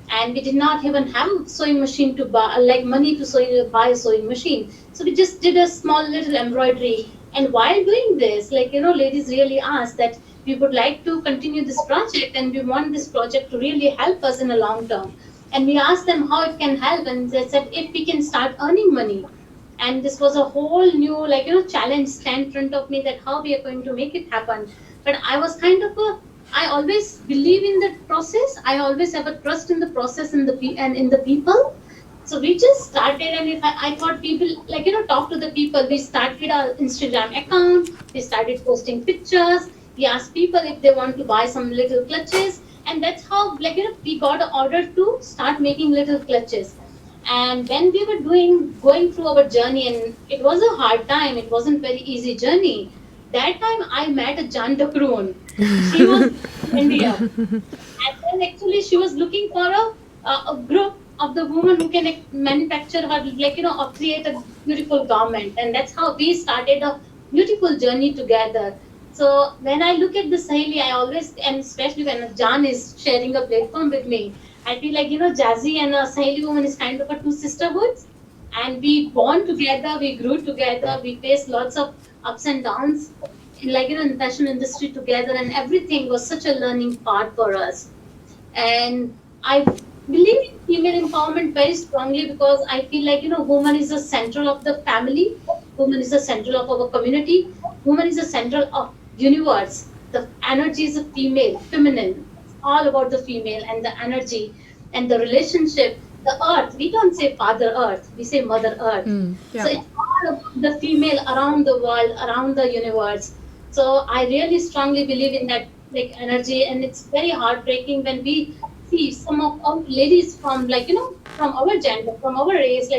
And we did not even have sewing machine to buy, money to buy a sewing machine. So we just did a small little embroidery. And while doing this, ladies really asked that we would like to continue this project and we want this project to really help us in the long term. And we asked them how it can help, and they said if we can start earning money. And this was a whole new challenge stand in front of me, that how we are going to make it happen. But I was I always believe in the process. I always have a trust in the process and in the people. So we just started, and if I thought people talk to the people. We started our Instagram account. We started posting pictures. We asked people if they want to buy some little clutches, and that's how we got an order to start making little clutches. And when we were going through our journey, and it was a hard time. It wasn't very easy journey. That time I met a Jan de Kroon. She was in India, and then actually she was looking for a group of the women who can manufacture her or create a beautiful garment, and that's how we started a beautiful journey together. So when I look at the Saheli, I always, and especially when Jan is sharing a platform with me, I feel like Jazzy and Saheli Woman is kind of a 2 sisterhoods. and we born together, we grew together, we faced lots of ups and downs in in fashion industry together, and everything was such a learning part for us. And I believe in female empowerment very strongly because I feel woman is the center of the family, woman is the center of our community, woman is the center of universe. The energy is a female, feminine. It's all about the female and the energy and the relationship. The earth, we don't say Father Earth, we say Mother Earth. So it's all about the female around the world, around the universe. So I really strongly believe in that energy, and it's very heartbreaking when we see some of our ladies from from our gender, from our race,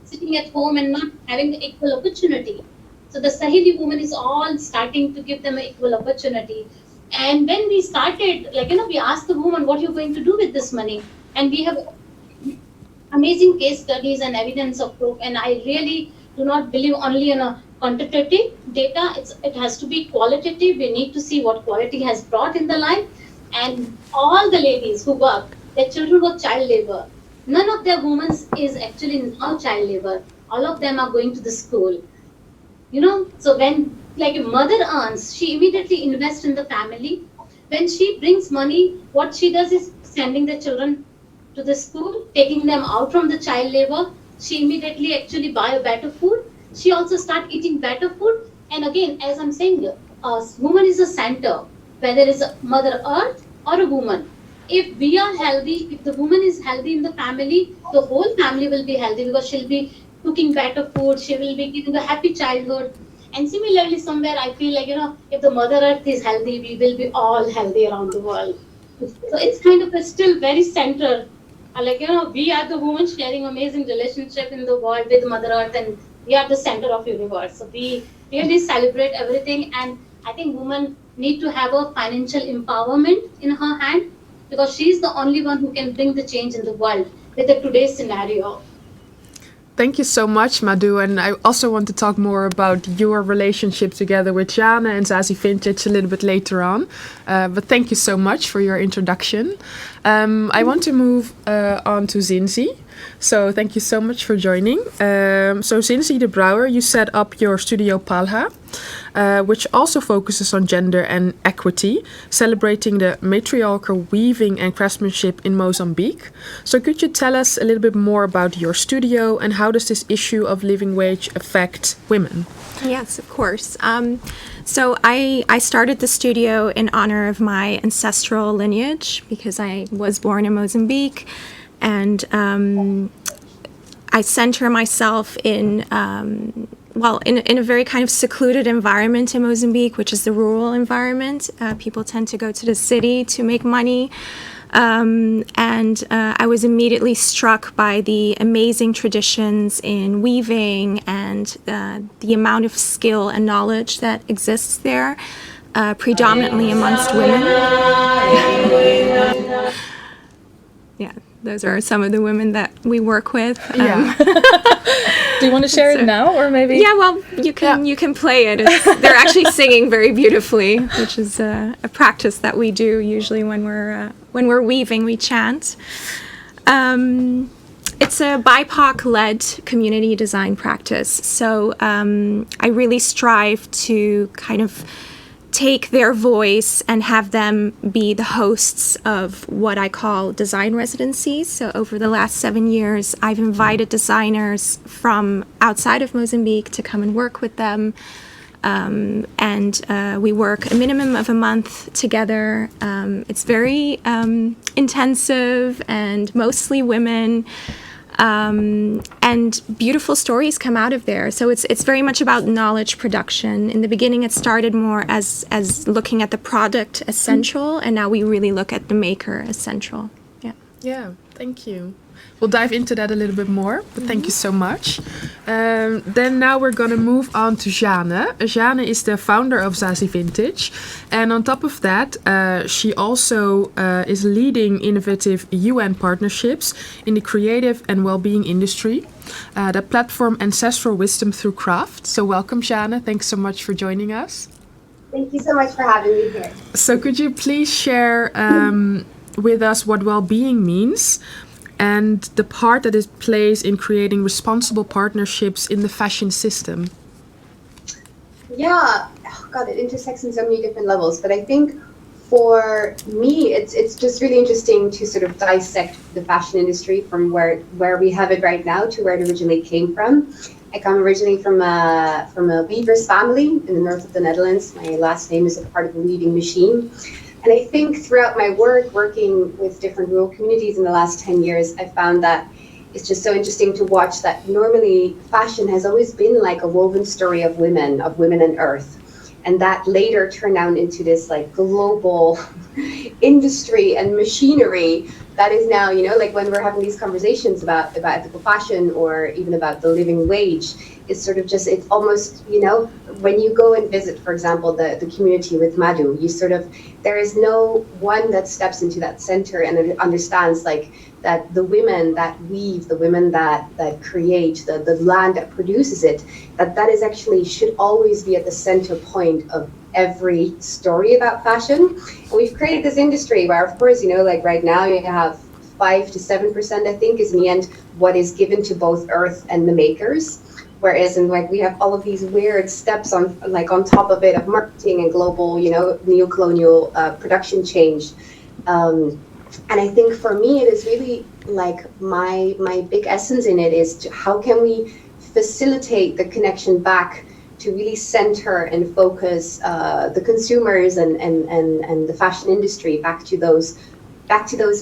sitting at home and not having the equal opportunity. So the Saheli woman is all starting to give them an equal opportunity. And when we started, we asked the woman, what are you going to do with this money? And we have amazing case studies and evidence of proof. And I really do not believe only in a quantitative data. It has to be qualitative. We need to see what quality has brought in the life. And all the ladies who work, their children work child labor. None of their women is actually now child labor. All of them are going to the school. So when a mother earns, she immediately invests in the family. When she brings money, what she does is sending the children to the school, taking them out from the child labor. She immediately actually buy a better food. She also start eating better food. And again, as I'm saying, a woman is a center, whether it's a mother earth or a woman. If we are healthy, if the woman is healthy in the family, the whole family will be healthy because she'll be cooking better food, she will be giving a happy childhood. And similarly, somewhere I feel if the mother earth is healthy, we will be all healthy around the world. So it's kind of still very center. We are the women sharing amazing relationship in the world with Mother Earth, and we are the center of universe. So we really celebrate everything, and I think women need to have a financial empowerment in her hand because she's the only one who can bring the change in the world with the today's scenario. Thank you so much, Madhu. And I also want to talk more about your relationship together with Jana and Zazie Vintage a little bit later on. But thank you so much for your introduction. I want to move on to Zinzi. So thank you so much for joining. So Zinzi de Brouwer, you set up your studio Palha, which also focuses on gender and equity, celebrating the matriarchal weaving and craftsmanship in Mozambique. So could you tell us a little bit more about your studio and how does this issue of living wage affect women? Yes, of course. So I started the studio in honor of my ancestral lineage because I was born in Mozambique. And I center myself in a very kind of secluded environment in Mozambique, which is the rural environment. People tend to go to the city to make money. And I was immediately struck by the amazing traditions in weaving and the amount of skill and knowledge that exists there, predominantly amongst women. Yeah. Those are some of the women that we work with. Yeah. Do you want to share it now, or maybe? Yeah, well, you can play it. They're actually singing very beautifully, which is a practice that we do usually when we're weaving. We chant. It's a BIPOC-led community design practice. So I really strive to kind of take their voice and have them be the hosts of what I call design residencies. So over the last 7 years, I've invited designers from outside of Mozambique to come and work with them. And we work a minimum of a month together. It's very intensive and mostly women. And beautiful stories come out of there. So it's very much about knowledge production. In the beginning, it started more as looking at the product as central, and now we really look at the maker as central. Yeah. Yeah, thank you. We'll dive into that a little bit more, but thank you so much. Then now we're going to move on to Jane. Jane is the founder of Zazie Vintage. And on top of that, she also is leading innovative UN partnerships in the creative and well-being industry that platform ancestral wisdom through craft. So welcome, Jane. Thanks so much for joining us. Thank you so much for having me here. So could you please share with us what well-being means? and the part that it plays in creating responsible partnerships in the fashion system. Yeah, oh God, it intersects in so many different levels. But I think for me, it's just really interesting to sort of dissect the fashion industry from where we have it right now to where it originally came from. I come originally from a weavers family in the north of the Netherlands. My last name is a part of a weaving machine. And I think throughout my work, working with different rural communities in the last 10 years, I found that it's just so interesting to watch that normally fashion has always been like a woven story of women and earth. And that later turned out into this like global industry and machinery that is now, you know, like when we're having these conversations about ethical fashion or even about the living wage, it's sort of just, it's almost, you know, when you go and visit, for example, the community with Madhu, you sort of, there is no one that steps into that center and understands like that the women that weave, the women that create, the land that produces it, that is actually should always be at the center point of every story about fashion. And we've created this industry where, of course, you know, like right now you have 5 to 7%, I think, is in the end what is given to both earth and the makers. Whereas in like we have all of these weird steps on like on top of it of marketing and global, you know, neo-colonial production change. And I think for me, it is really like my big essence in it is to how can we facilitate the connection back to really center and focus the consumers and the fashion industry back to those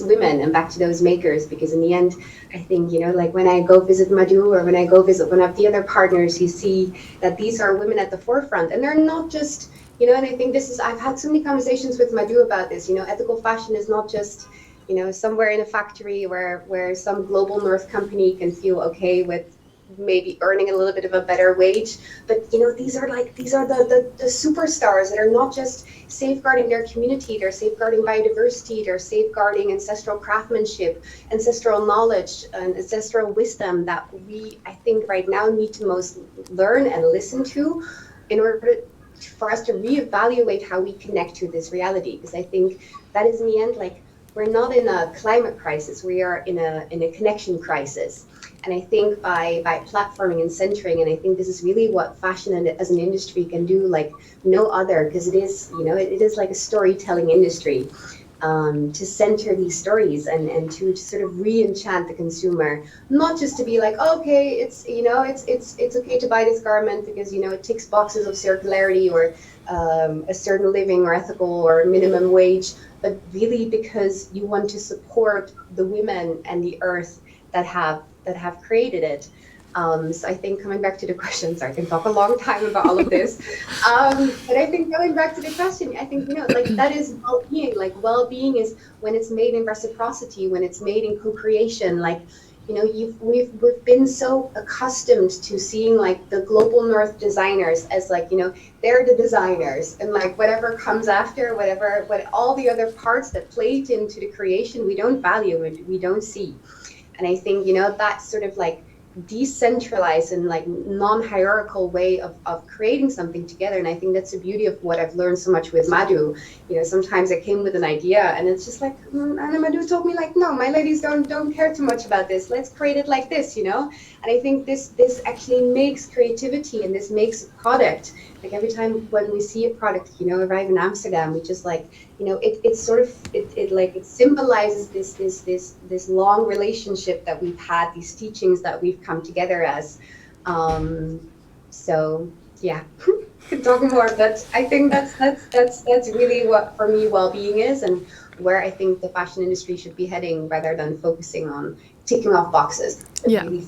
women and back to those makers, because in the end, I think, you know, like when I go visit Madhu or when I go visit one of the other partners, you see that these are women at the forefront, and they're not just, you know, and I think this is, I've had so many conversations with Madhu about this, you know, ethical fashion is not just, you know, somewhere in a factory where some global north company can feel okay with maybe earning a little bit of a better wage, but you know, these are the superstars that are not just safeguarding their community, they're safeguarding biodiversity, they're safeguarding ancestral craftsmanship, ancestral knowledge, and ancestral wisdom that we, I think, right now need to most learn and listen to in order for us to reevaluate how we connect to this reality. Because I think that is in the end, like, we're not in a climate crisis, we are in a connection crisis. And I think by platforming and centering, and I think this is really what fashion and as an industry can do like no other, because it is, you know, it is like a storytelling industry, to center these stories and to sort of re-enchant the consumer, not just to be like, oh, okay, it's, you know, it's okay to buy this garment because, you know, it ticks boxes of circularity or a certain living or ethical or minimum wage, but really because you want to support the women and the earth that have created it. So I think coming back to the questions, I can talk a long time about all of this. But I think going back to the question, I think, you know, like that is well-being. Like well-being is when it's made in reciprocity, when it's made in co-creation. Like, you know, we've been so accustomed to seeing like the global north designers as like, you know, they're the designers, and like whatever comes after, what all the other parts that played into the creation, we don't value it, we don't see. And I think, you know, that sort of like decentralized and like non-hierarchical way of creating something together. And I think that's the beauty of what I've learned so much with Madhu. You know, sometimes I came with an idea and it's just like, and Madhu told me like, no, my ladies don't care too much about this. Let's create it like this, you know? And I think this actually makes creativity, and this makes a product. Like every time when we see a product, you know, arrive in Amsterdam, we just like, you know, it symbolizes this long relationship that we've had, these teachings that we've come together as. So yeah, could talk more, but I think that's really what for me well-being is, and where I think the fashion industry should be heading, rather than focusing on ticking off boxes. Yeah. Really,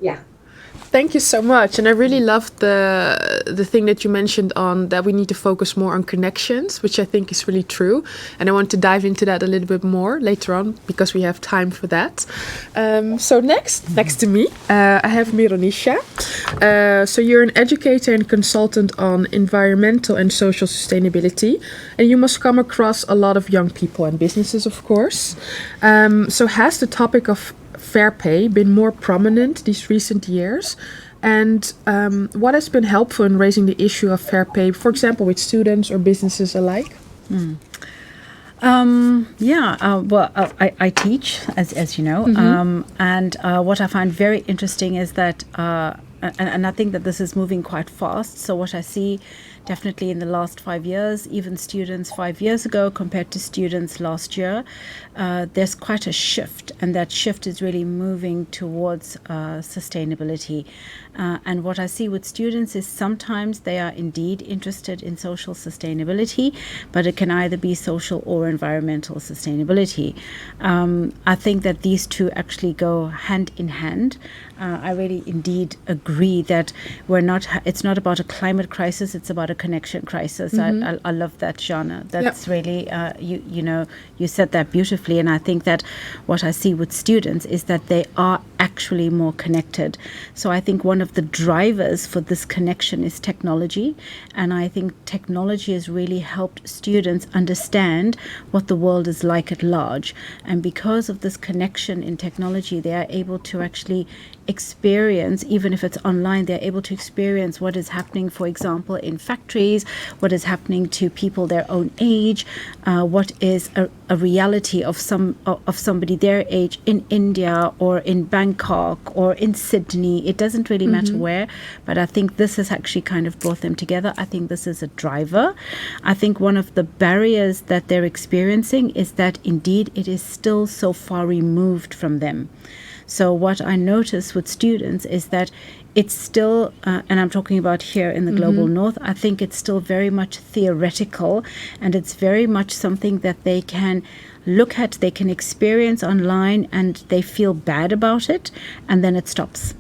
yeah. Thank you so much. And I really loved the thing that you mentioned on that we need to focus more on connections, which I think is really true. And I want to dive into that a little bit more later on because we have time for that. So next to me, I have Mironisha. So you're an educator and consultant on environmental and social sustainability. And you must come across a lot of young people and businesses, of course. So has the topic of fair pay been more prominent these recent years? And what has been helpful in raising the issue of fair pay, for example, with students or businesses alike? I teach, as you know, and what I find very interesting is that, and I think that this is moving quite fast. So what I see definitely in the last 5 years, even students 5 years ago compared to students last year, there's quite a shift, and that shift is really moving towards sustainability. And what I see with students is sometimes they are indeed interested in social sustainability, but it can either be social or environmental sustainability. I think that these two actually go hand in hand. I really indeed agree that it's not about a climate crisis, it's about a connection crisis. I love that, Jana. That's really, you said that beautifully. And I think that what I see with students is that they are actually more connected. So I think one of the drivers for this connection is technology. And I think technology has really helped students understand what the world is like at large. And because of this connection in technology, they are able to actually experience, even if it's online, they're able to experience what is happening, for example, in factories, what is happening to people their own age, what is a reality of somebody their age in India or in Bangkok or in Sydney. It doesn't really matter where, but I think this has actually kind of brought them together. I think this is a driver. I think one of the barriers that they're experiencing is that indeed it is still so far removed from them. So what I notice with students is that it's still, and I'm talking about here in the global north, I think it's still very much theoretical, and it's very much something that they can look at, they can experience online, and they feel bad about it, and then it stops.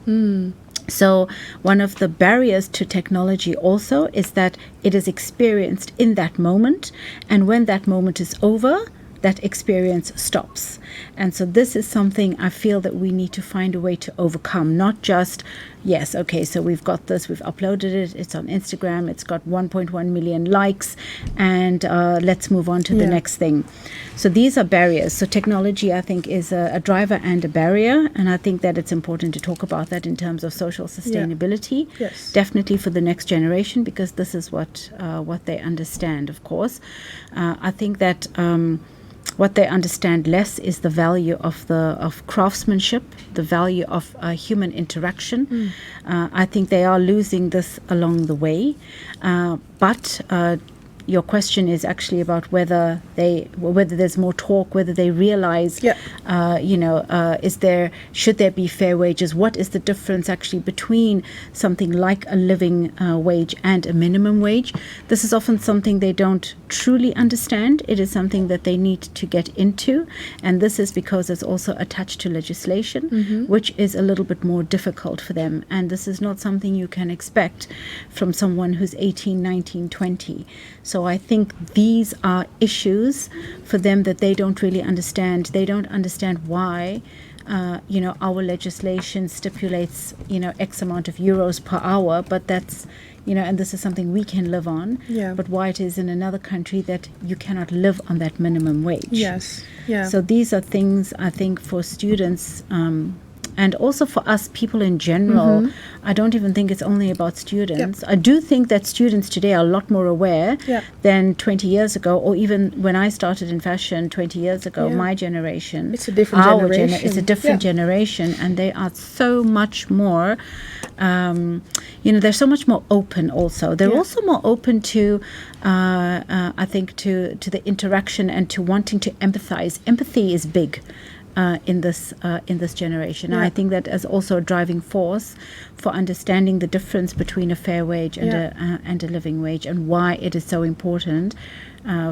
So one of the barriers to technology also is that it is experienced in that moment, and when that moment is over, that experience stops. And so this is something I feel that we need to find a way to overcome, not just, yes, okay, so we've got this, we've uploaded it, it's on Instagram, it's got 1.1 million likes, and let's move on to the next thing. So these are barriers. So technology, I think, is a driver and a barrier, and I think that it's important to talk about that in terms of social sustainability. Yes. Definitely for the next generation, because this is what they understand, of course. I think that what they understand less is the value of craftsmanship, the value of human interaction. I think they are losing this along the way. But your question is actually about whether there's more talk, whether they realize, should there be fair wages? What is the difference actually between something like a living wage and a minimum wage? This is often something they don't truly understand. It is something that they need to get into, and this is because it's also attached to legislation, which is a little bit more difficult for them. And this is not something you can expect from someone who's 18, 19, 20. So I think these are issues for them that they don't really understand. They don't understand why, our legislation stipulates, X amount of euros per hour, but that's, and this is something we can live on. Yeah. But why it is in another country that you cannot live on that minimum wage. Yes. Yeah. So these are things I think for students, and also for us people in general. I don't even think it's only about students. I do think that students today are a lot more aware than 20 years ago, or even when I started in fashion 20 years ago, my generation. It's a different generation. It's a different generation, and they are so much more, they're so much more open also. They're also more open to, I think, to the interaction and to wanting to empathize. Empathy is big. In this generation. I think that as also a driving force for understanding the difference between a fair wage and a living wage, and why it is so important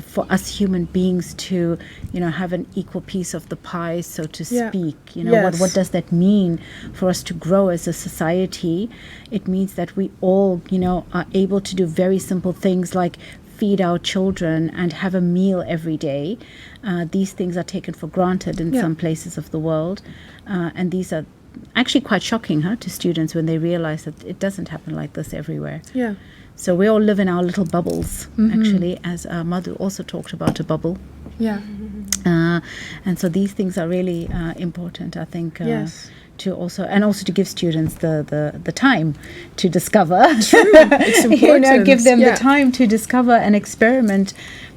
for us human beings to have an equal piece of the pie, so to speak. What does that mean for us to grow as a society? It means that we all are able to do very simple things like feed our children and have a meal every day. These things are taken for granted in some places of the world, and these are actually quite shocking to students when they realize that it doesn't happen like this everywhere. Yeah. So we all live in our little bubbles, actually, as Madhu also talked about a bubble. Yeah. And so these things are really important, I think. To also to give students the time to discover. True. It's important. Give them the time to discover and experiment,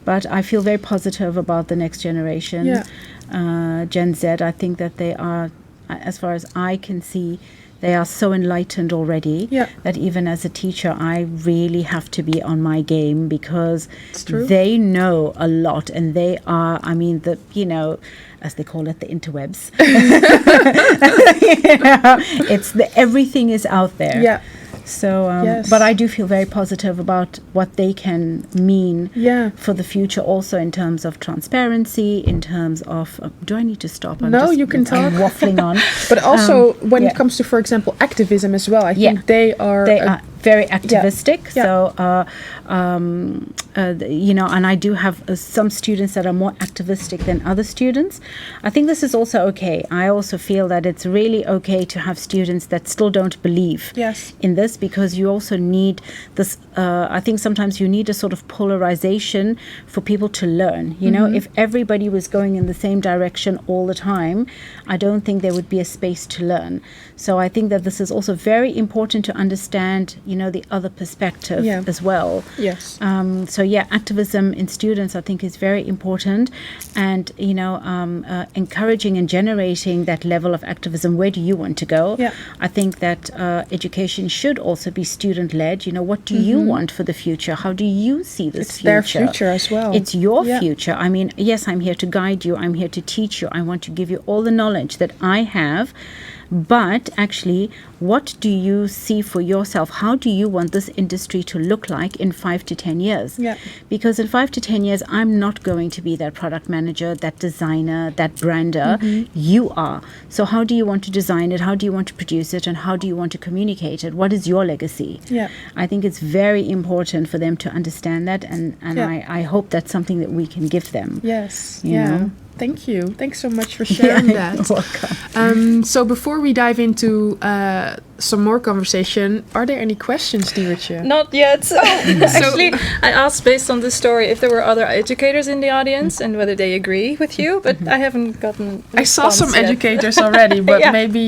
But I feel very positive about the next generation. Gen Z, I think that they are, as far as I can see, they are so enlightened already that even as a teacher, I really have to be on my game, because they know a lot, and they are, I mean, as they call it, the interwebs. Everything is out there. Yeah. So, but I do feel very positive about what they can mean for the future, also in terms of transparency, in terms of, do I need to stop? You can talk. I'm waffling on. But also when it comes to, for example, activism as well, I think they are very activistic. So, and I do have some students that are more activistic than other students. I think this is also okay. I also feel that it's really okay to have students that still don't believe in this, because you also need this. I think sometimes you need a sort of polarization for people to learn. You know, if everybody was going in the same direction all the time, I don't think there would be a space to learn. So I think that this is also very important to understand, the other perspective as well. Yes. Activism in students, I think, is very important, and encouraging and generating that level of activism. Where do you want to go? I think that education should also be student-led. What do you want for the future? How do you see this future? It's their future as well. It's your future. I mean, yes, I'm here to guide you. I'm here to teach you. I want to give you all the knowledge that I have. But actually, what do you see for yourself? How do you want this industry to look like in 5 to 10 years? Because in 5 to 10 years, I'm not going to be that product manager, that designer, that brander. You are. So how do you want to design it? How do you want to produce it? And how do you want to communicate it? What is your legacy? I think it's very important for them to understand that. And I hope that's something that we can give them. Yes. You know? Thank you. Thanks so much for sharing that. You're welcome. So before we dive into some more conversation, are there any questions, Diewertje? Not yet. Actually, I asked based on this story if there were other educators in the audience and whether they agree with you, but I haven't gotten a I saw some response yet. educators already, but maybe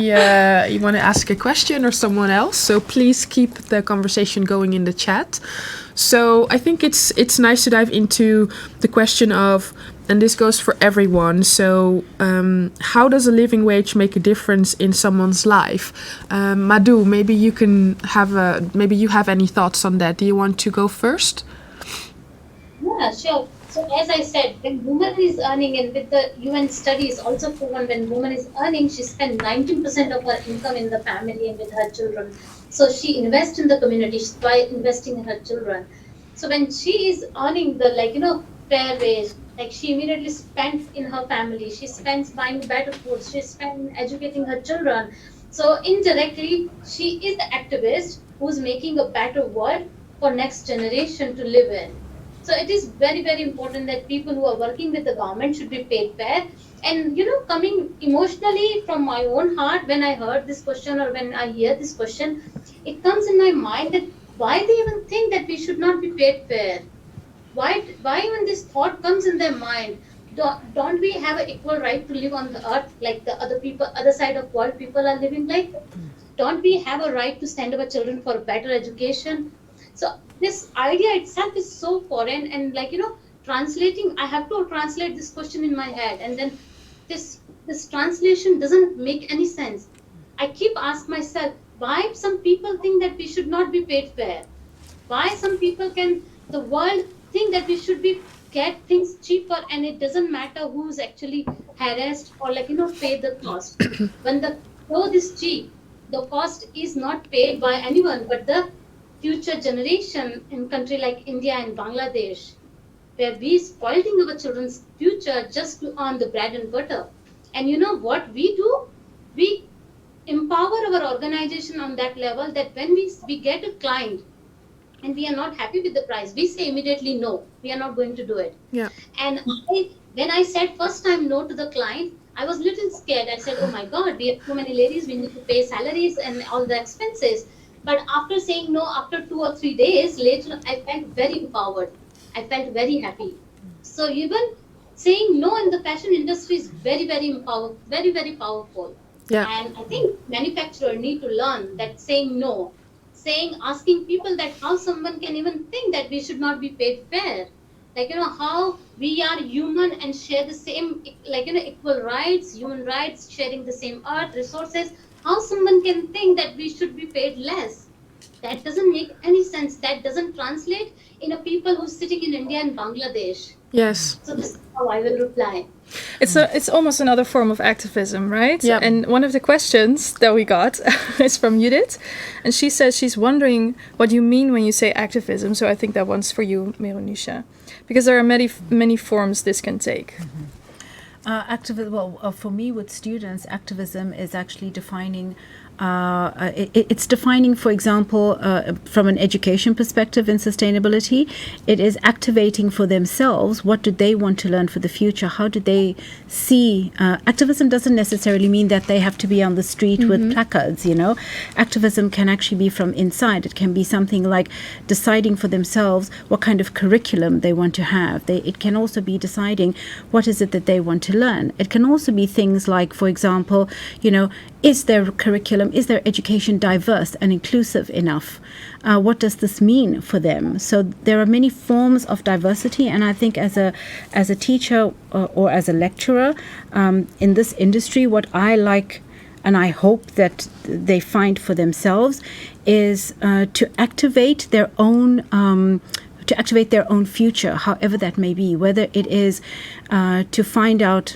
you want to ask a question or someone else. So please keep the conversation going in the chat. So I think it's nice to dive into the question of, and this goes for everyone. So, how does a living wage make a difference in someone's life? Madhu, maybe you have any thoughts on that. Do you want to go first? Yeah, sure. So as I said, when woman is earning, and with the UN studies also proven, when woman is earning, she spends 19% of her income in the family and with her children. So she invests in the community by investing in her children. So when she is earning the fair wage, like she immediately spends in her family, she spends buying better food, she spends educating her children. So indirectly, she is the activist who's making a better world for next generation to live in. So it is very, very important that people who are working with the government should be paid fair. And coming emotionally from my own heart, when I heard this question or when I hear this question, it comes in my mind that why they even think that we should not be paid fair? Why even this thought comes in their mind? Don't we have an equal right to live on the earth like the other side of world people are living like? Don't we have a right to send our children for better education? So this idea itself is so foreign, and translating, I have to translate this question in my head, and then this translation doesn't make any sense. I keep asking myself, why some people think that we should not be paid fair? Why some people the world think that we should get things cheaper, and it doesn't matter who's actually harassed or pay the cost. When the clothes is cheap, the cost is not paid by anyone but the future generation in country like India and Bangladesh, where we spoiling our children's future just to earn the bread and butter. And what we do? We empower our organization on that level that when we get a client and we are not happy with the price, we say immediately no, we are not going to do it. And when I said first time no to the client, I was little scared. I said, oh my God, we have too many ladies, we need to pay salaries and all the expenses. But after saying no, after 2 or 3 days later, I felt very empowered. I felt very happy. So even saying no in the fashion industry is very, very very, very powerful. And I think manufacturers need to learn that saying no, asking people that how someone can even think that we should not be paid fair, like, how we are human and share the same, like, equal rights, human rights, sharing the same earth resources. How someone can think that we should be paid less? That doesn't make any sense. That doesn't translate in a people who's sitting in India and Bangladesh. Yes. So this is how I will reply. It's almost another form of activism, right? Yep. And one of the questions that we got is from Judith, and she says she's wondering what you mean when you say activism. So I think that one's for you, Meronusha, because there are many forms this can take. Activism. Well, for me, with students, activism is actually defining. It's defining, for example, from an education perspective in sustainability, it is activating for themselves what do they want to learn for the future, how do they see. Activism doesn't necessarily mean that they have to be on the street with placards, Activism can actually be from inside. It can be something like deciding for themselves what kind of curriculum they want to have. It can also be deciding what is it that they want to learn. It can also be things like, for example, is their curriculum, is their education diverse and inclusive enough? What does this mean for them? So there are many forms of diversity, and I think as a teacher or as a lecturer in this industry, what I like and I hope that they find for themselves is to activate their own future, however that may be, whether it is to find out,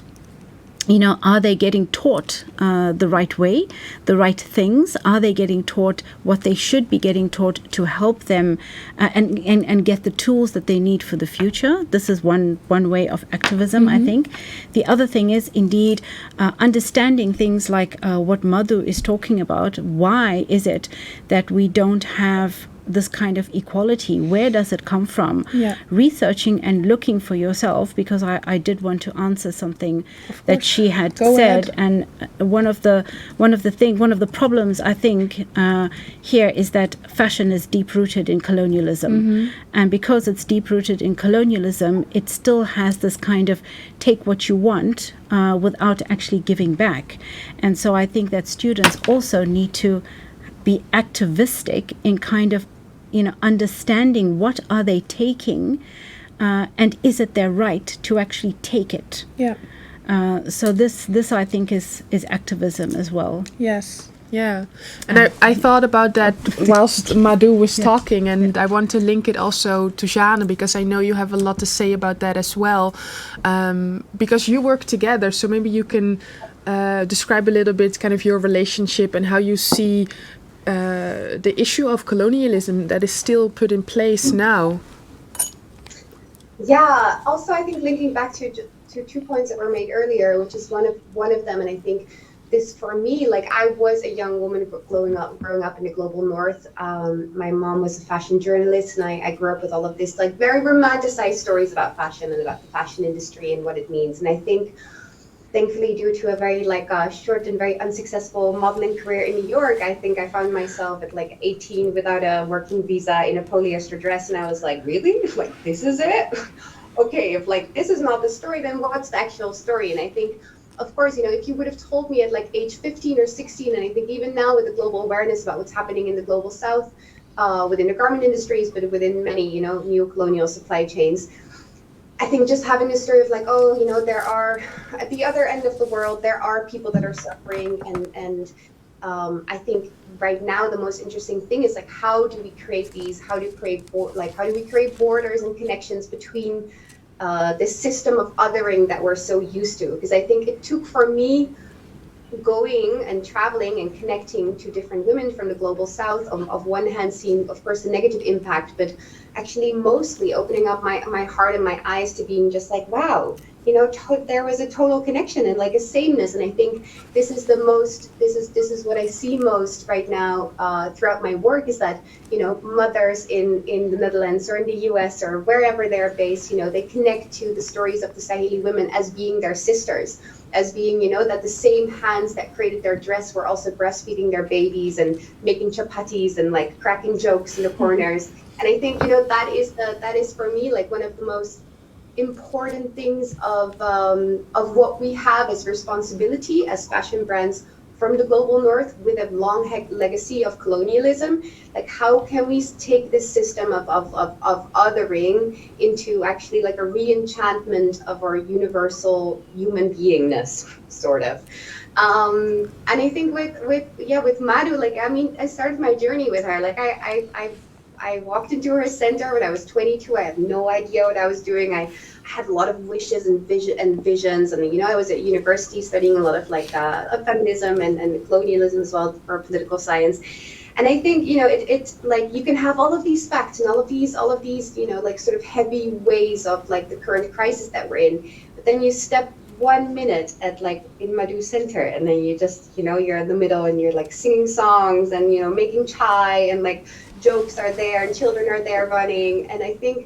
are they getting taught the right way, the right things? Are they getting taught what they should be getting taught to help them and get the tools that they need for the future? This is one way of activism, I think. The other thing is indeed understanding things like what Madhu is talking about. Why is it that we don't have this kind of equality? Where does it come from? Yeah. Researching and looking for yourself, because I did want to answer something that she had said, and one of the problems I think here is that fashion is deep rooted in colonialism, and because it's deep rooted in colonialism, it still has this kind of take what you want without actually giving back. And so I think that students also need to be activistic in kind of understanding what are they taking and is it their right to actually take it. So this I think is activism as well. Yes. Yeah, and I thought about that whilst Madhu was talking, and I want to link it also to Jeanne, because I know you have a lot to say about that as well, because you work together, so maybe you can describe a little bit kind of your relationship and how you see the issue of colonialism that is still put in place now. Yeah, also I think linking back to 2 points that were made earlier, which is one of them, and I think this for me, like I was a young woman growing up in the global north. My mom was a fashion journalist, and I grew up with all of this like very romanticized stories about fashion and about the fashion industry and what it means. And I think thankfully, due to a very short and very unsuccessful modeling career in New York, I think I found myself at like 18 without a working visa in a polyester dress, and I was like, really? Like, this is it? Okay, if like this is not the story, then what's the actual story? And I think, of course, if you would have told me at like age 15 or 16, and I think even now with the global awareness about what's happening in the global south, within the garment industries, but within many, neo-colonial supply chains, I think just having a story of like, there are, at the other end of the world, there are people that are suffering. And I think right now the most interesting thing is like, how do we create these, how do we create borders and connections between this system of othering that we're so used to? Because I think it took for me going and traveling and connecting to different women from the global south, of one hand seeing, of course, the negative impact, but actually mostly opening up my heart and my eyes to being just like, wow, there was a total connection and like a sameness. And I think this is what I see most right now throughout my work, is that, mothers in the Netherlands or in the US or wherever they're based, they connect to the stories of the Saheli women as being their sisters, as being, that the same hands that created their dress were also breastfeeding their babies and making chapatis and like cracking jokes in the corners. And I think, that is for me like one of the most important things of what we have as responsibility as fashion brands from the global north with a long legacy of colonialism. Like, how can we take this system of othering into actually like a re-enchantment of our universal human beingness, sort of. And I think with Madhu, like, I mean, I started my journey with her. Like, I walked into her center when I was 22. I had no idea what I was doing. I had a lot of wishes and visions, and you know, I was at university studying a lot of like feminism and colonialism as well, or political science. And I think, you know, it's like you can have all of these facts and all of these, you know, like sort of heavy ways of like the current crisis that we're in, but then you step 1 minute at like in Madhu Center, and then you just, you know, you're in the middle and you're like singing songs and, you know, making chai, and like jokes are there and children are there running. And I think,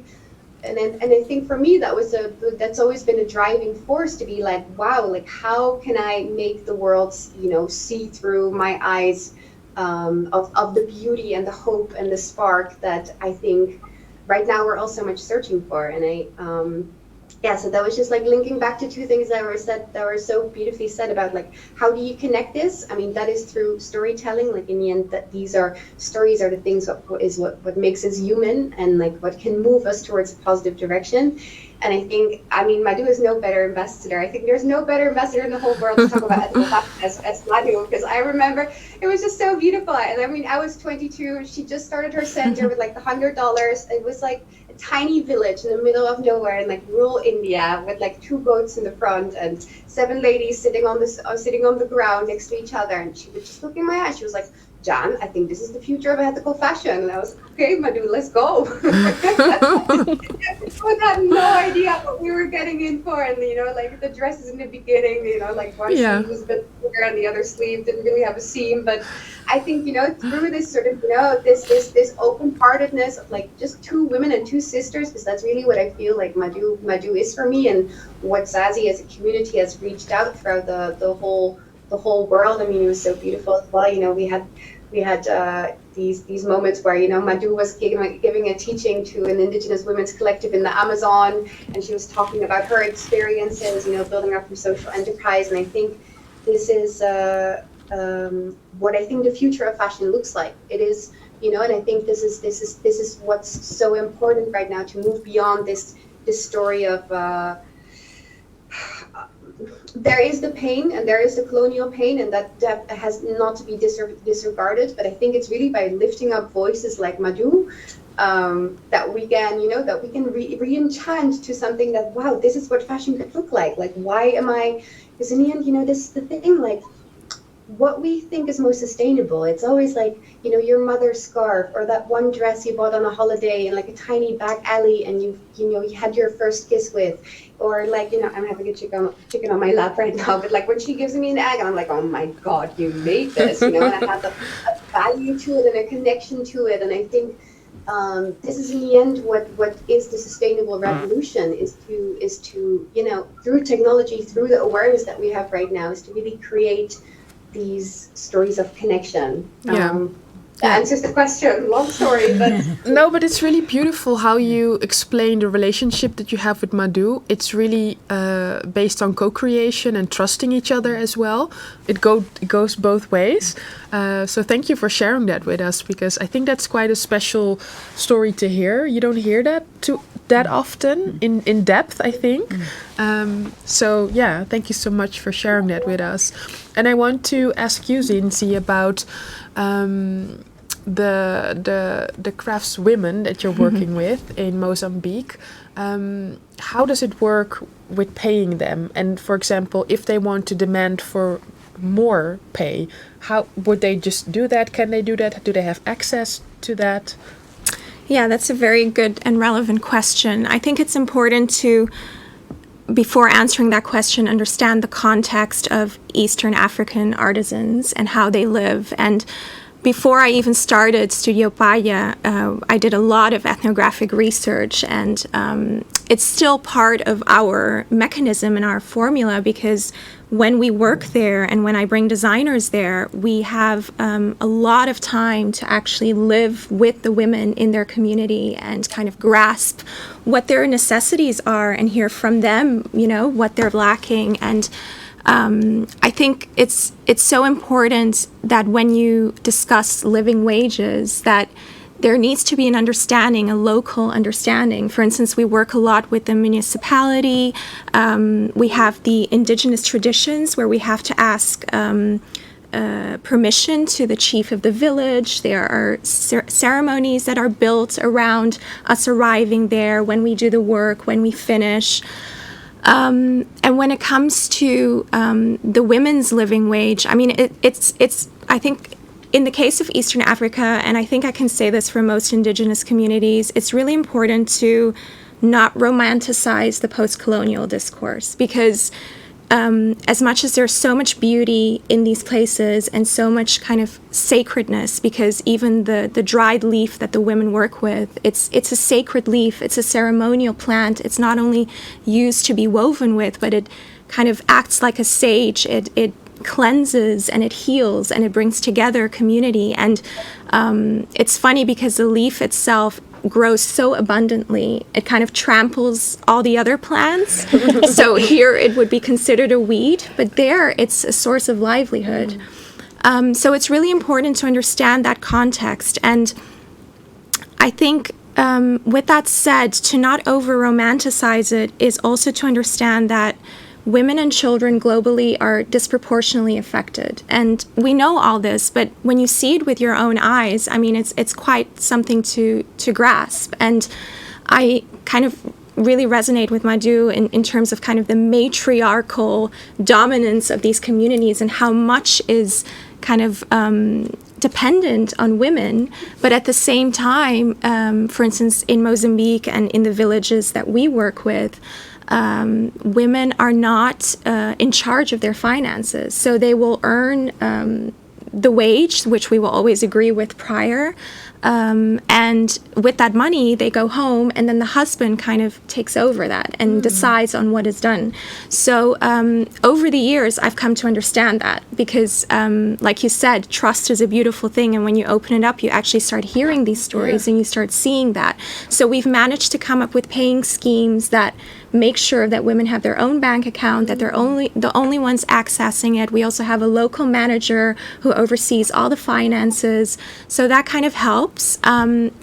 and I think for me that's always been a driving force to be like, wow, like how can I make the world, you know, see through my eyes of the beauty and the hope and the spark that I think right now we're all so much searching for. And so that was just like linking back to two things that were so beautifully said about like, how do you connect this? I mean, that is through storytelling. Like in the end, that these are stories are the things what makes us human, and like what can move us towards a positive direction. And I think, I mean, Madhu is no better ambassador. I think there's no better ambassador in the whole world to talk about ethical fashion as Madhu, because I remember it was just so beautiful. And I mean, I was 22. She just started her center with like $100. It was like a tiny village in the middle of nowhere in like rural India with like 2 goats in the front and 7 ladies sitting on the ground next to each other. And she would just look in my eyes. She was like, John, I think this is the future of ethical fashion. And I was like, okay, Madhu, let's go. We had no idea what we were getting in for. And, you know, like the dresses in the beginning, you know, like one sleeve was a bit bigger and the other sleeve didn't really have a seam. But I think, you know, through this sort of, you know, this open-heartedness of like just 2 women and 2 sisters, because that's really what I feel like Madhu is for me, and what Zazie as a community has reached out throughout the whole world. I mean, it was so beautiful as well. You know, we had these moments where, you know, Madhu was giving a teaching to an indigenous women's collective in the Amazon, and she was talking about her experiences, you know, building up her social enterprise. And I think this is what I think the future of fashion looks like. It is, you know, and I think this is what's so important right now, to move beyond this story of there is the pain and there is the colonial pain, and that has not to be disregarded. But I think it's really by lifting up voices like Madhu that we can, you know, that we can re-enchant to something that, wow, this is what fashion could look like. Like, why am I? Because in the end, you know, this is the thing, like, what we think is most sustainable, it's always like, you know, your mother's scarf, or that one dress you bought on a holiday in like a tiny back alley and you had your first kiss with, or like, you know, I'm having a chicken on my lap right now, but like when she gives me an egg and I'm like, oh my God, you made this, you know, and I have a value to it and a connection to it. And I think this is in the end what is the sustainable revolution, is to, you know, through technology, through the awareness that we have right now, is to really create these stories of connection. That answers the question. Long story, but no, but it's really beautiful how you explain the relationship that you have with Madhu. It's really based on co-creation and trusting each other as well. It goes both ways. So thank you for sharing that with us, because I think that's quite a special story to hear. You don't hear that often in depth, I think. So yeah, thank you so much for sharing that with us. And I want to ask you, Zinzi, about the crafts women that you're working with in Mozambique. How does it work with paying them? And for example, if they want to demand for more pay, how would they just do that? Can they do that? Do they have access to that? Yeah, that's a very good and relevant question. I think it's important to, before answering that question, understand the context of Eastern African artisans and how they live. And before I even started Studio Paya, I did a lot of ethnographic research, and it's still part of our mechanism and our formula, because when we work there and when I bring designers there, we have a lot of time to actually live with the women in their community and kind of grasp what their necessities are and hear from them, you know, what they're lacking. And I think it's so important that when you discuss living wages, that there needs to be an understanding, a local understanding. For instance, we work a lot with the municipality. We have the indigenous traditions where we have to ask permission to the chief of the village. There are ceremonies that are built around us arriving there, when we do the work, when we finish. And when it comes to the women's living wage, I mean, it's I think, in the case of Eastern Africa, and I think I can say this for most indigenous communities, it's really important to not romanticize the post-colonial discourse, because as much as there's so much beauty in these places and so much kind of sacredness, because even the dried leaf that the women work with, it's a sacred leaf, it's a ceremonial plant. It's not only used to be woven with, but it kind of acts like a sage. It cleanses and it heals and it brings together a community. And it's funny because the leaf itself grows so abundantly, it kind of tramples all the other plants. So here it would be considered a weed, but there it's a source of livelihood. So it's really important to understand that context. And I think with that said, to not over-romanticize it is also to understand that women and children globally are disproportionately affected. And we know all this, but when you see it with your own eyes, I mean, it's quite something to grasp. And I kind of really resonate with Madhu in terms of kind of the matriarchal dominance of these communities and how much is kind of dependent on women. But at the same time, for instance, in Mozambique and in the villages that we work with, women are not in charge of their finances. So they will earn the wage, which we will always agree with prior. And with that money, they go home, and then the husband kind of takes over that and decides on what is done. So over the years, I've come to understand that because, like you said, trust is a beautiful thing. And when you open it up, you actually start hearing these stories and you start seeing that. So we've managed to come up with paying schemes that make sure that women have their own bank account, that they're the only ones accessing it. We also have a local manager who oversees all the finances. So that kind of helps.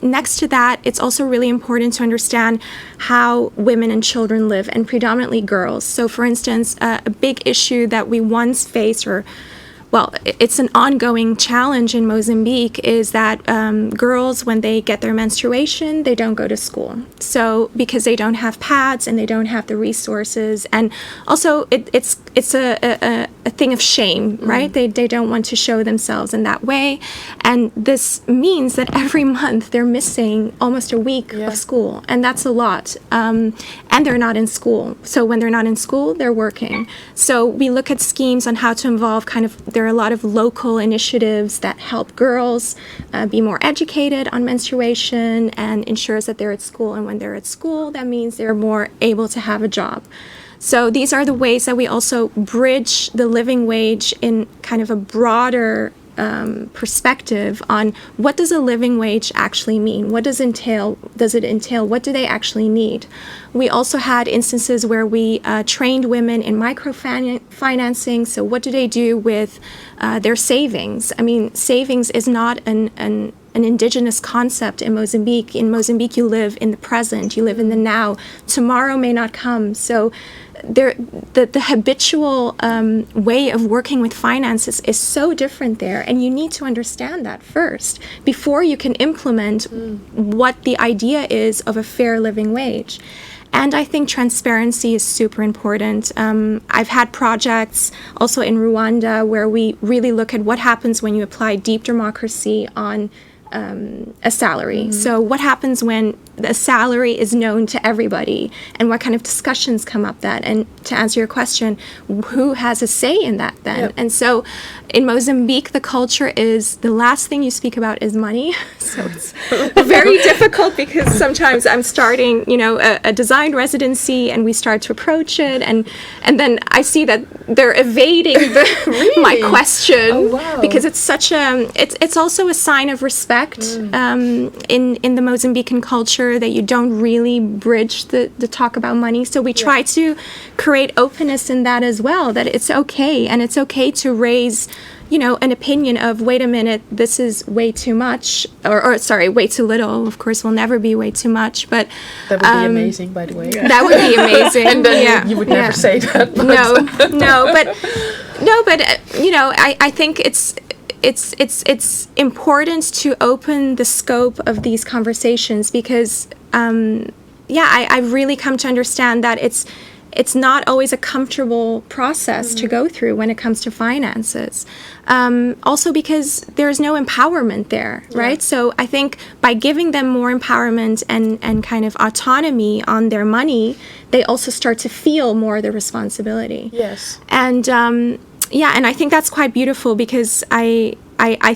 Next to that, it's also really important to understand how women and children live, and predominantly girls. So for instance, a big issue that we once faced, it's an ongoing challenge in Mozambique, is that girls, when they get their menstruation, they don't go to school. So because they don't have pads and they don't have the resources, and also it's a thing of shame, right? They don't want to show themselves in that way, and this means that every month they're missing almost a week of school, and that's a lot. And they're not in school. So when they're not in school, they're working. So we look at schemes on how to involve there are a lot of local initiatives that help girls be more educated on menstruation and ensures that they're at school. And when they're at school, that means they're more able to have a job. So these are the ways that we also bridge the living wage in kind of a broader perspective on what does a living wage actually mean? What does it entail? What do they actually need? We also had instances where we trained women in microfinancing. So what do they do with their savings? I mean, savings is not an indigenous concept in Mozambique. In Mozambique, you live in the present, you live in the now. Tomorrow may not come. So the habitual way of working with finances is so different there, and you need to understand that first before you can implement what the idea is of a fair living wage. And I think transparency is super important. I've had projects also in Rwanda where we really look at what happens when you apply deep democracy on a salary. So what happens when the salary is known to everybody, and what kind of discussions come up that? And to answer your question, who has a say in that then? Yep. And so in Mozambique, the culture is the last thing you speak about is money. So it's very difficult because sometimes I'm starting, a design residency and we start to approach it, and then I see that they're evading my question because it's such it's also a sign of respect in the Mozambican culture culture that you don't really bridge the talk about money. So we try to create openness in that as well, that it's okay, and it's okay to raise, you know, an opinion of, wait a minute, this is way too much, or sorry, way too little. Of course, will never be way too much, but that would be amazing, by the way. That would be amazing. And then you would never say that. But No, but you know, I think it's important to open the scope of these conversations, because I've really come to understand that it's not always a comfortable process to go through when it comes to finances. Also because there's no empowerment there, right? So I think by giving them more empowerment and kind of autonomy on their money, they also start to feel more the responsibility. Yes. And and I think that's quite beautiful, because I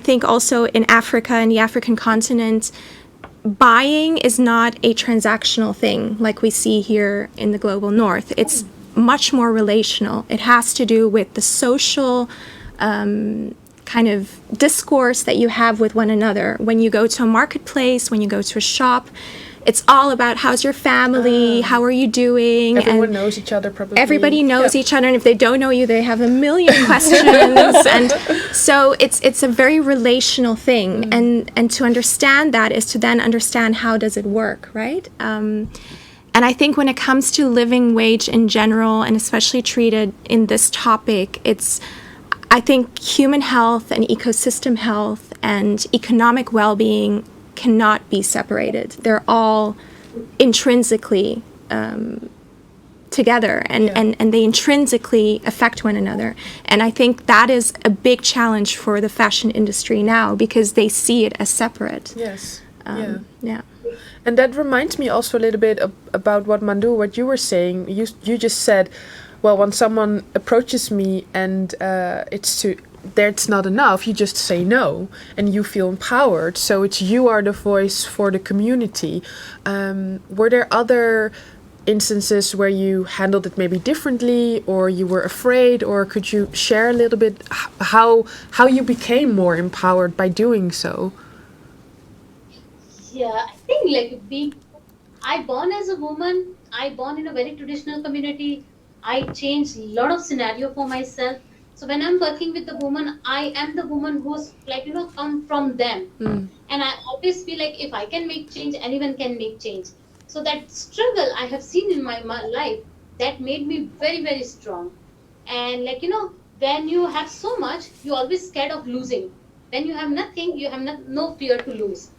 think also in Africa and the African continent, buying is not a transactional thing like we see here in the global north. It's much more relational. It has to do with the social kind of discourse that you have with one another. When you go to a marketplace, when you go to a shop, it's all about, how's your family, how are you doing? Everyone knows each other probably. Everybody knows each other, and if they don't know you, they have a million questions. And so it's a very relational thing, and to understand that is to then understand, how does it work, right? And I think when it comes to living wage in general, and especially treated in this topic, I think human health and ecosystem health and economic well-being cannot be separated. They're all intrinsically together, and they intrinsically affect one another. And I think that is a big challenge for the fashion industry now, because they see it as separate. Yes. Yeah. And that reminds me also a little bit about what you were saying. You just said, well, when someone approaches me and that's not enough, you just say no, and you feel empowered. So you are the voice for the community. Were there other instances where you handled it maybe differently, or you were afraid, or could you share a little bit how you became more empowered by doing so? Yeah, I think I born as a woman, I born in a very traditional community. I changed a lot of scenario for myself. So when I'm working with the woman, I am the woman who's come from them. And I always feel like if I can make change, anyone can make change. So that struggle I have seen in my life, that made me very, very strong. And when you have so much, you're always scared of losing. When you have nothing, you have no fear to lose.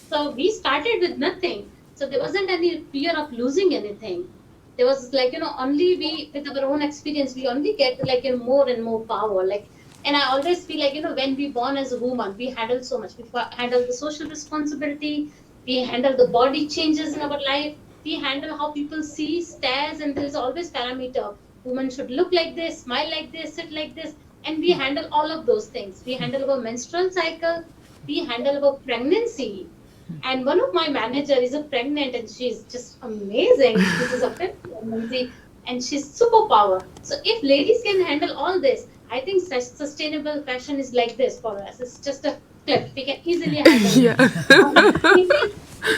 So we started with nothing. So there wasn't any fear of losing anything. There was only we, with our own experience, we only get more and more power. And I always feel when we born as a woman, we handle so much. We handle the social responsibility, we handle the body changes in our life, we handle how people see, stares, and there is always parameter. Women should look like this, smile like this, sit like this, and we handle all of those things. We handle our menstrual cycle, we handle our pregnancy. And one of my manager is pregnant, and she's just amazing. This is a fifth pregnancy, and she's superpower. So if ladies can handle all this, I think sustainable fashion is like this for us. It's just a clip. We can easily handle it.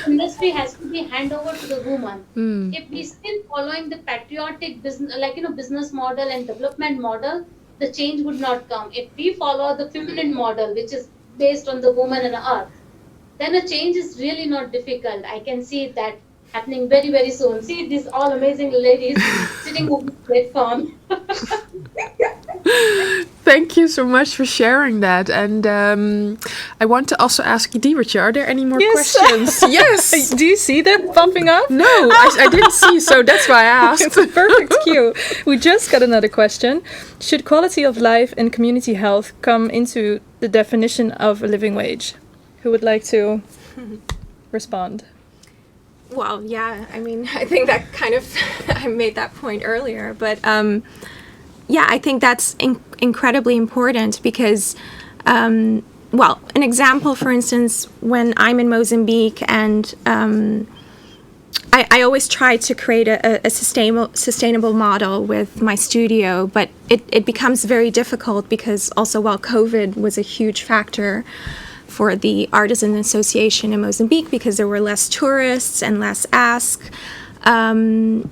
Industry has to be hand over to the woman. If we still following the patriotic business, business model and development model, the change would not come. If we follow the feminine model, which is based on the woman and earth, then a change is really not difficult. I can see that happening very, very soon. See these all amazing ladies sitting on the platform. Thank you so much for sharing that. And I want to also ask you, Diewertje, are there any more questions? Yes. Do you see them popping up? No, I didn't see, so that's why I asked. It's a perfect cue. We just got another question. Should quality of life and community health come into the definition of a living wage? Who would like to respond? Well, yeah, I mean, I think that kind of, I made that point earlier, but I think that's incredibly important because, an example, for instance, when I'm in Mozambique and I always try to create a sustainable model with my studio, but it becomes very difficult because also, COVID was a huge factor for the Artisan Association in Mozambique because there were less tourists and less ask. I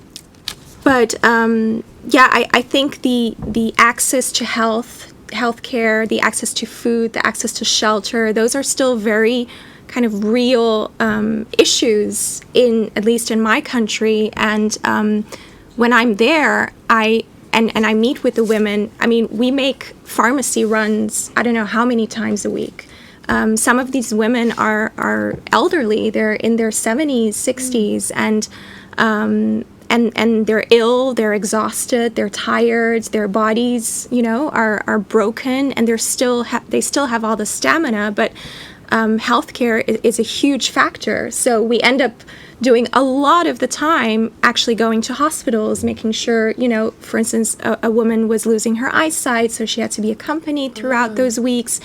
think the access to healthcare, the access to food, the access to shelter, those are still very kind of real issues at least in my country. And when I'm there, I meet with the women. I mean, we make pharmacy runs, I don't know how many times a week. Some of these women are elderly. They're in their 70s, 60s, and they're ill, they're exhausted, they're tired, their bodies, are broken, and they still have all the stamina, but healthcare is a huge factor. So we end up doing a lot of the time actually going to hospitals, making sure, for instance, a woman was losing her eyesight, so she had to be accompanied throughout those weeks.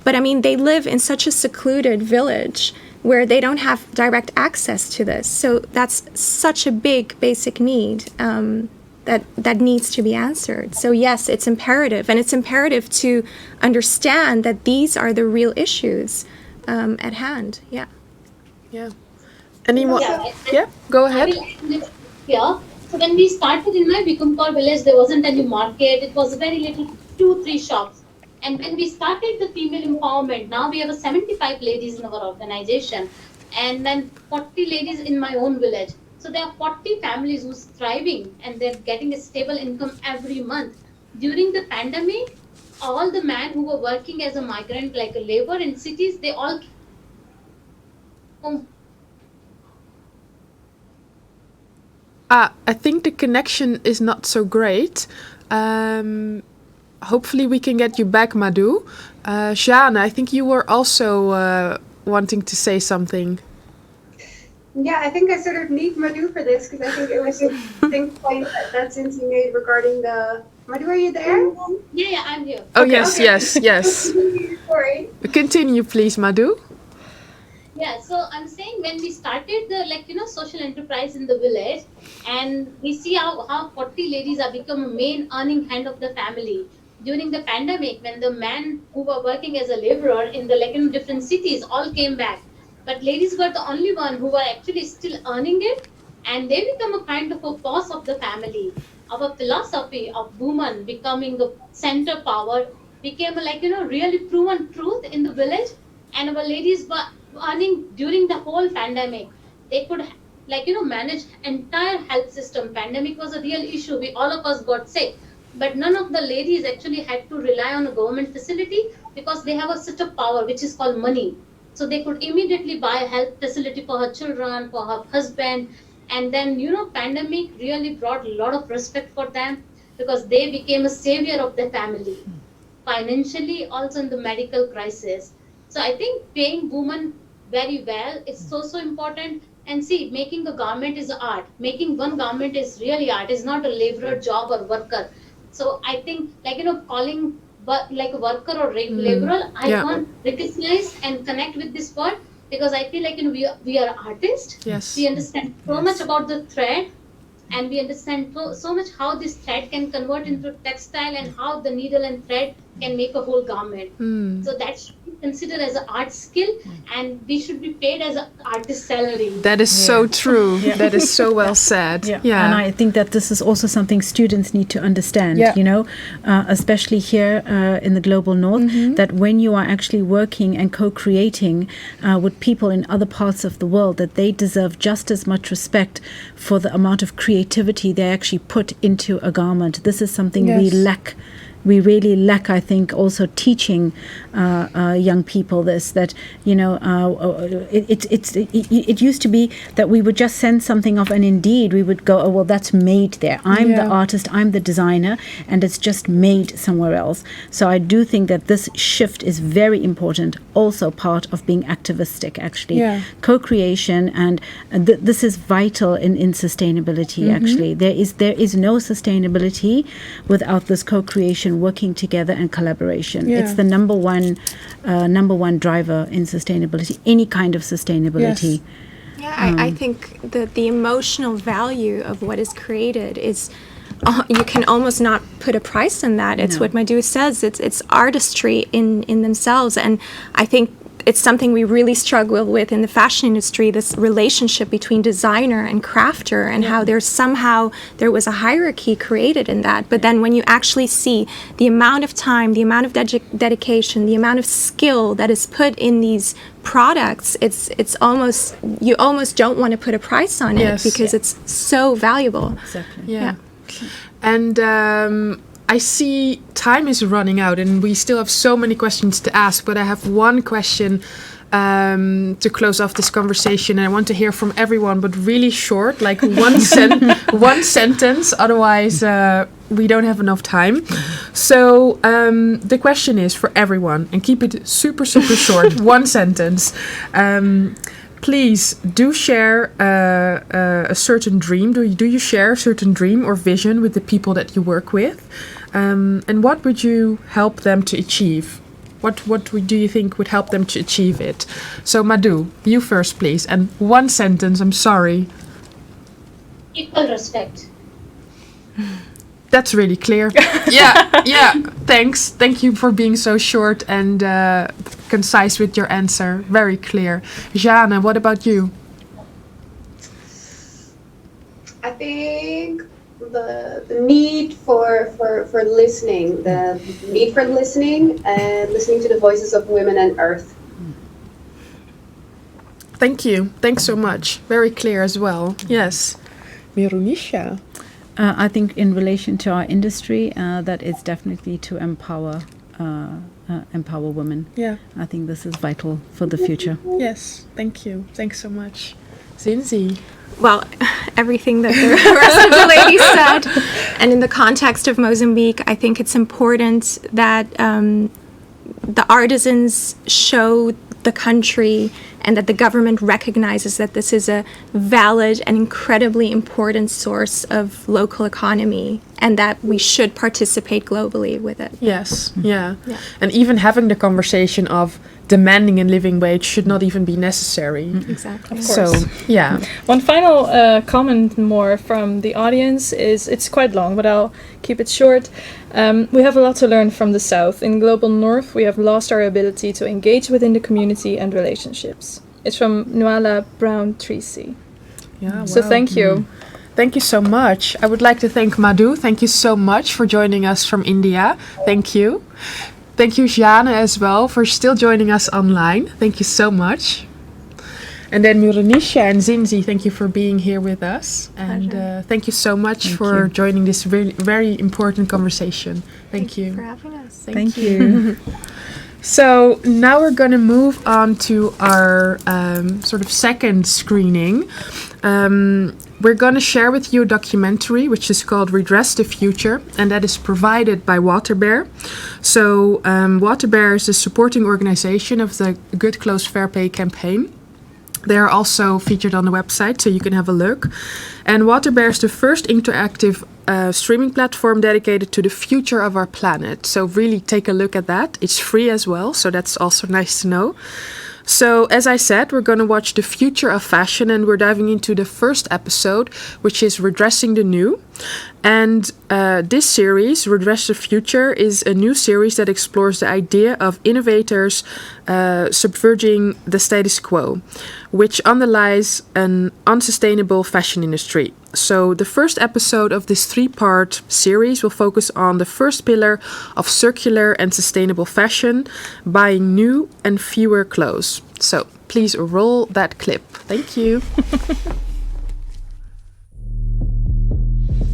But I mean, they live in such a secluded village where they don't have direct access to this. So that's such a big basic need that needs to be answered. So yes, it's imperative. And it's imperative to understand that these are the real issues at hand. Yeah. Yeah. Anyone? Yeah, go ahead. Yeah. So when we started in my Bikumpur village, there wasn't any market. It was very little, 2-3 shops. And when we started the female empowerment, now we have 75 ladies in our organization, and then 40 ladies in my own village. So there are 40 families who's thriving and they're getting a stable income every month. During the pandemic, all the men who were working as a migrant, like a labor in cities, they all I think the connection is not so great. Hopefully we can get you back, Madhu. Jeanne, I think you were also wanting to say something. Yeah, I think I sort of need Madhu for this because I think it was a big point that Cincy made regarding the... Madhu, are you there? Yeah, I'm here. Oh, Okay. yes. Sorry. Continue, please, Madhu. Yeah, so I'm saying when we started the social enterprise in the village, and we see how 40 ladies have become a main earning hand of the family. During the pandemic, when the men who were working as a laborer in the different cities all came back, but ladies were the only one who were actually still earning it, and they become a kind of a boss of the family. Our philosophy of woman becoming the center power became really proven truth in the village, and our ladies were earning during the whole pandemic. They could manage entire health system. Pandemic was a real issue. All of us got sick. But none of the ladies actually had to rely on a government facility because they have such a power, which is called money. So they could immediately buy a health facility for her children, for her husband. And then, pandemic really brought a lot of respect for them because they became a savior of their family. Financially, also in the medical crisis. So I think paying women very well is so important. And see, making a garment is art. Making one garment is really art. It's not a laborer job or worker. So I think calling like a worker or laborer, I can't recognize and connect with this word because I feel we are artists. Yes. We understand so much about the thread, and we understand so much how this thread can convert into textile and how the needle and thread can make a whole garment. So that should be considered as an art skill, and we should be paid as an artist salary. That is so true. That is so well said. Yeah. And I think that this is also something students need to understand, especially here in the global north, that when you are actually working and co-creating with people in other parts of the world, that they deserve just as much respect for the amount of creativity they actually put into a garment. This is something we lack. We really lack, I think, also teaching young people this, that, it used to be that we would just send something off and indeed we would go, oh, well, that's made there. I'm the artist, I'm the designer, and it's just made somewhere else. So I do think that this shift is very important, also part of being activistic, actually. Co-creation, and this is vital in sustainability, actually. There is no sustainability without this co-creation, working together and collaboration. It's the number one driver in sustainability, any kind of sustainability. I think that the emotional value of what is created is you can almost not put a price on that. It's what Madhu says. It's artistry in themselves, and I think it's something we really struggle with in the fashion industry, this relationship between designer and crafter, and how there was a hierarchy created in that. But then when you actually see the amount of time, the amount of dedication, the amount of skill that is put in these products, it's almost, you almost don't want to put a price on it because it's so valuable. Exactly. Yeah. And I see time is running out and we still have so many questions to ask, but I have one question to close off this conversation, and I want to hear from everyone, but really short, like one sentence, otherwise we don't have enough time. So the question is for everyone, and keep it super, super short, one sentence. Please do share a certain dream. Do you share a certain dream or vision with the people that you work with? And what would you help them to achieve? What do you think would help them to achieve it? So Madhu, you first, please. And one sentence, I'm sorry. Equal respect. That's really clear. Yeah. Thanks. Thank you for being so short and concise with your answer. Very clear. Jana, what about you? I think the need for listening, the need for listening and listening to the voices of women and earth. Thank you. Thanks so much. Very clear as well. Yes. Mirunisha. I think in relation to our industry, that is definitely to empower women. Yeah. I think this is vital for the future. Yes. Thank you. Thanks so much. Zinzi. Well, everything that the rest of the ladies said. And in the context of Mozambique, I think it's important that the artisans show the country and that the government recognizes that this is a valid and incredibly important source of local economy and that we should participate globally with it. Yes, yeah. And even having the conversation of demanding a living wage should not even be necessary. Exactly. Of course. So, yeah. One final comment more from the audience is, it's quite long, but I'll keep it short. We have a lot to learn from the South. In Global North, we have lost our ability to engage within the community and relationships. It's from Nuala Brown-Tracy. Yeah, So wow. thank you. Thank you so much. I would like to thank Madhu. Thank you so much for joining us from India. Thank you. Thank you, Jana, as well, for still joining us online. Thank you so much. And then Mirunisha and Zinzi, thank you for being here with us. And thank you so much for joining this very, very important conversation. Thank you for having us. Thank you. So now we're going to move on to our sort of second screening. We're going to share with you a documentary which is called Redress the Future, and that is provided by WaterBear. So WaterBear is a supporting organization of the Good Clothes Fair Pay campaign. They are also featured on the website, so you can have a look. And WaterBear is the first interactive streaming platform dedicated to the future of our planet. So really take a look at that. It's free as well, so that's also nice to know. So as I said, we're going to watch the future of fashion, and we're diving into the first episode, which is Redressing the New. And this series, Redress the Future, is a new series that explores the idea of innovators subverging the status quo, which underlies an unsustainable fashion industry. So the first episode of this 3-part series will focus on the first pillar of circular and sustainable fashion, buying new and fewer clothes. So please roll that clip. Thank you.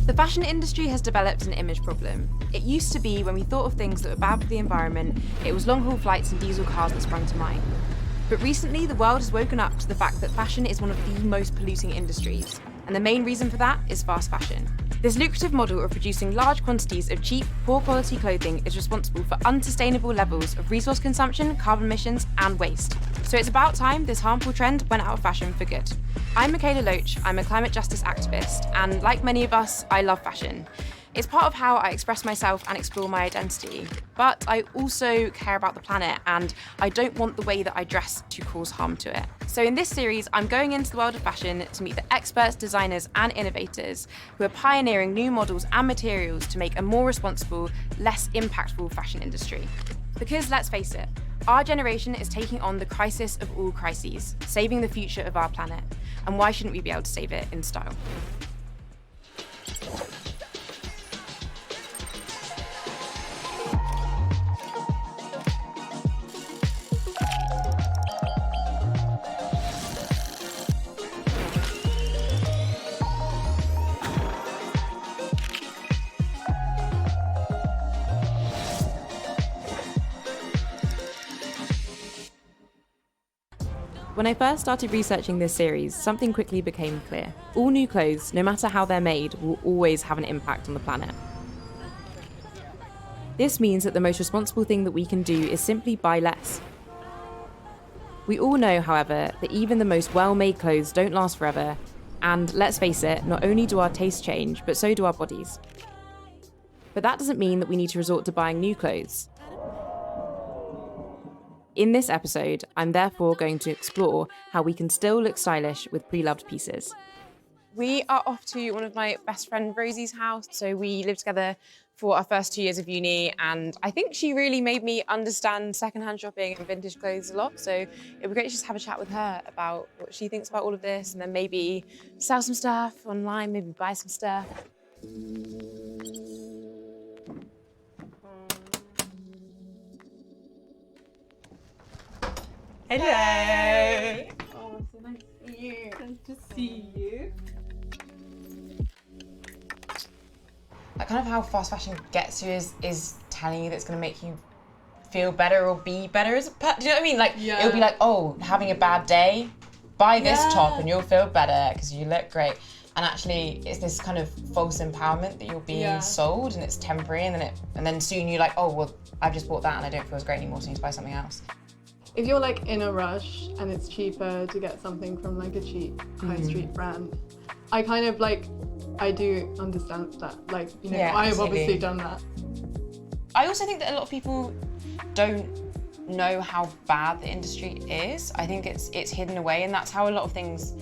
The fashion industry has developed an image problem. It used to be when we thought of things that were bad for the environment, it was long-haul flights and diesel cars that sprung to mind. But recently, the world has woken up to the fact that fashion is one of the most polluting industries. And the main reason for that is fast fashion. This lucrative model of producing large quantities of cheap, poor quality clothing is responsible for unsustainable levels of resource consumption, carbon emissions, and waste. So it's about time this harmful trend went out of fashion for good. I'm Michaela Loach, I'm a climate justice activist, and like many of us, I love fashion. It's part of how I express myself and explore my identity. But I also care about the planet, and I don't want the way that I dress to cause harm to it. So in this series, I'm going into the world of fashion to meet the experts, designers, and innovators who are pioneering new models and materials to make a more responsible, less impactful fashion industry. Because let's face it, Our generation is taking on the crisis of all crises, saving the future of our planet. And why shouldn't we be able to save it in style? When I first started researching this series, something quickly became clear. All new clothes, no matter how they're made, will always have an impact on the planet. This means that the most responsible thing that we can do is simply buy less. We all know, however, that even the most well-made clothes don't last forever, and let's face it, not only do our tastes change, but so do our bodies. But that doesn't mean that we need to resort to buying new clothes. In this episode, I'm therefore going to explore how we can still look stylish with pre-loved pieces. We are off to one of my best friend Rosie's house. So we lived together for our first 2 years of uni, and I think she really made me understand secondhand shopping and vintage clothes a lot. So it'd be great to just have a chat with her about what she thinks about all of this, and then maybe sell some stuff online, maybe buy some stuff. Hello! Oh, so nice to see you. Nice to see you. Like, kind of how fast fashion gets you is telling you that it's going to make you feel better or be better as a person. Do you know what I mean? Like, it'll be like, oh, having a bad day, buy this top and you'll feel better because you look great. And actually, it's this kind of false empowerment that you're being sold, and it's temporary, and then soon you're like, oh, well, I've just bought that and I don't feel as great anymore, so I need to buy something else. If you're like in a rush and it's cheaper to get something from like a cheap high street brand, I kind of like, I do understand that. Like, you know, I have obviously done that. I also think that a lot of people don't know how bad the industry is. I think it's hidden away, and that's how a lot of things,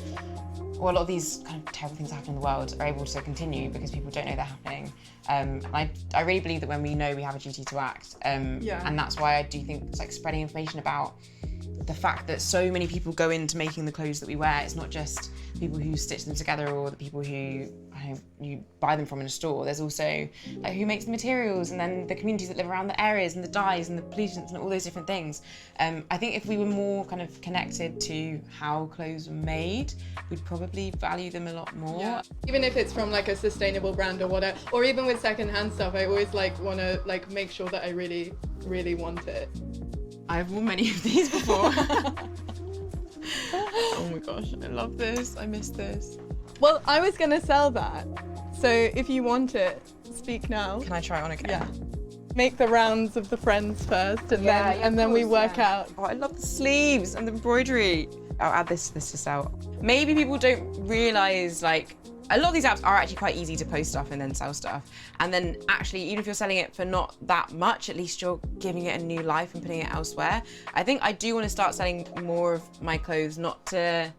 or a lot of these kind of terrible things that happen in the world are able to continue because people don't know they're happening. And I really believe that when we know, we have a duty to act. And that's why I do think it's like spreading information about the fact that so many people go into making the clothes that we wear. It's not just people who stitch them together or the people who you buy them from in a store. There's also like who makes the materials, and then the communities that live around the areas, and the dyes and the pollutants and all those different things. I think if we were more kind of connected to how clothes were made, we'd probably value them a lot more. Yeah. Even if it's from like a sustainable brand or whatever, or even with secondhand stuff, I always like want to like make sure that I really, really want it. I've worn many of these before. Oh my gosh, I love this. I miss this. Well, I was going to sell that. So if you want it, speak now. Can I try it on again? Yeah. Make the rounds of the friends first, and then we work out. Oh, I love the sleeves and the embroidery. I'll add this to sell. Maybe people don't realise, like, a lot of these apps are actually quite easy to post stuff and then sell stuff. And then actually, even if you're selling it for not that much, at least you're giving it a new life and putting it elsewhere. I think I do want to start selling more of my clothes, not to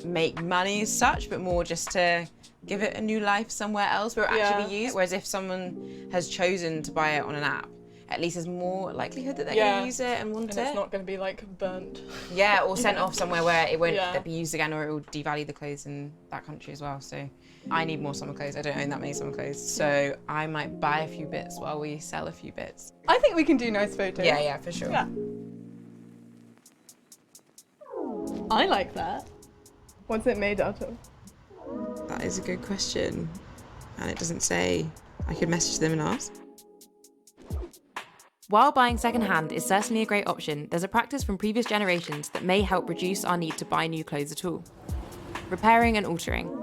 make money as such, but more just to give it a new life somewhere else where it actually used. Whereas if someone has chosen to buy it on an app, at least there's more likelihood that they're going to use it and want it. And it's not going to be like burnt. Yeah, or sent off somewhere where it won't be used again, or it will devalue the clothes in that country as well. So I need more summer clothes. I don't own that many summer clothes. So I might buy a few bits while we sell a few bits. I think we can do nice photos. Yeah, for sure. Yeah. I like that. What's it made out of? That is a good question. And it doesn't say. I could message them and ask. While buying secondhand is certainly a great option, there's a practice from previous generations that may help reduce our need to buy new clothes at all. Repairing and altering.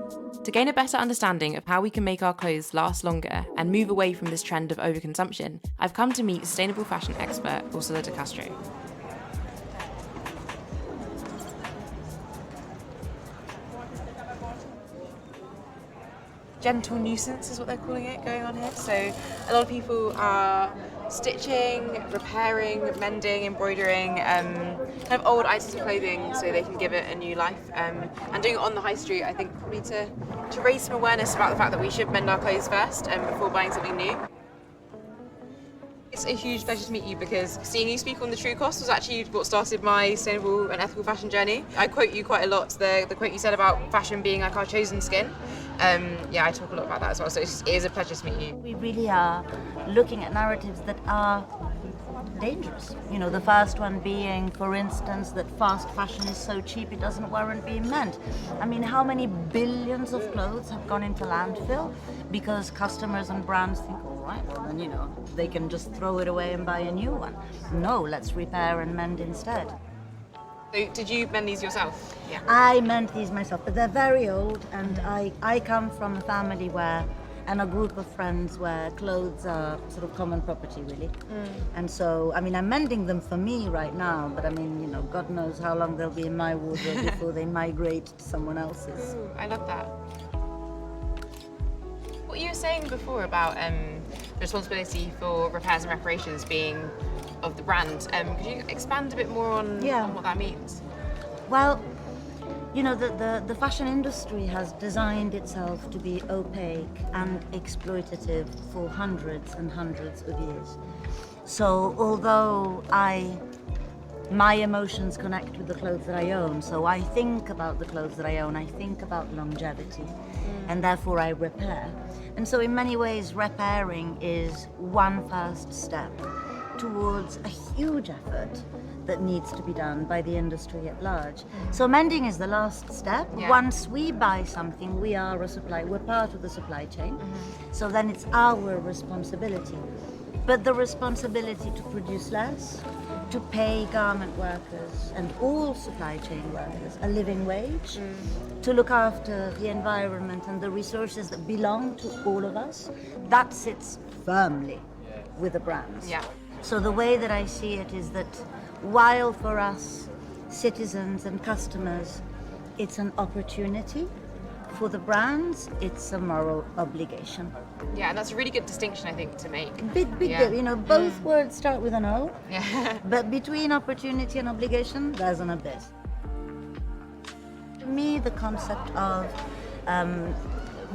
To gain a better understanding of how we can make our clothes last longer and move away from this trend of overconsumption, I've come to meet sustainable fashion expert Ursula de Castro. Gentle nuisance is what they're calling it going on here. So a lot of people are stitching, repairing, mending, embroidering, kind of old items of clothing so they can give it a new life. And doing it on the high street, I think probably to raise some awareness about the fact that we should mend our clothes first before buying something new. it's a huge pleasure to meet you because seeing you speak on the true cost was actually what started my sustainable and ethical fashion journey. I quote you quite a lot, the quote you said about fashion being like our chosen skin. Yeah, I talk a lot about that as well, so it is a pleasure to meet you. We really are looking at narratives that are dangerous. You know, the first one being, for instance, that fast fashion is so cheap it doesn't warrant being meant. I mean, how many billions of clothes have gone into landfill because customers and brands think, all right, well then, you know, they can just throw it away and buy a new one. No, let's repair and mend instead. So did you mend these yourself? Yeah. I mend these myself, but they're very old, and I come from a family where, and a group of friends where clothes are sort of common property, really. And so, I mean, I'm mending them for me right now, but I mean, you know, God knows how long they'll be in my wardrobe before they migrate to someone else's. Ooh, I love that. What you were saying before about the responsibility for repairs and reparations being of the brand, could you expand a bit more on what that means? Well, you know, the fashion industry has designed itself to be opaque and exploitative for hundreds and hundreds of years. So although my emotions connect with the clothes that I own, so I think about the clothes that I own, I think about longevity, and therefore I repair. And so in many ways, repairing is one first step towards a huge effort that needs to be done by the industry at large. So mending is the last step. Yeah. Once we buy something, we're part of the supply chain. So then it's our responsibility. But the responsibility to produce less, to pay garment workers and all supply chain workers a living wage, to look after the environment and the resources that belong to all of us, that sits firmly with the brands. Yeah. So the way that I see it is that while for us, citizens and customers, it's an opportunity, for the brands, it's a moral obligation. Yeah, and that's a really good distinction, I think, to make. Big, you know, both words start with an O, but between opportunity and obligation, there's an abyss. To me, the concept of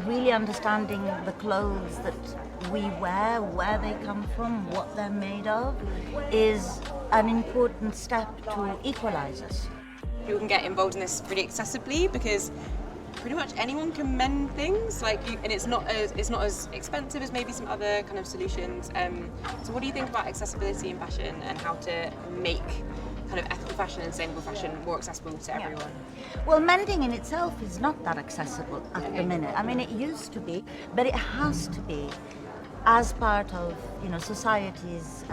really understanding the clothes that we wear, where they come from, what they're made of, is an important step to equalize us. People can get involved in this really accessibly because pretty much anyone can mend things, and it's not as expensive as maybe some other kind of solutions. So what do you think about accessibility in fashion and how to make kind of ethical fashion and sustainable fashion more accessible to everyone? Well, mending in itself is not that accessible at the minute. I mean, it used to be, but it has to be as part of, you know, society's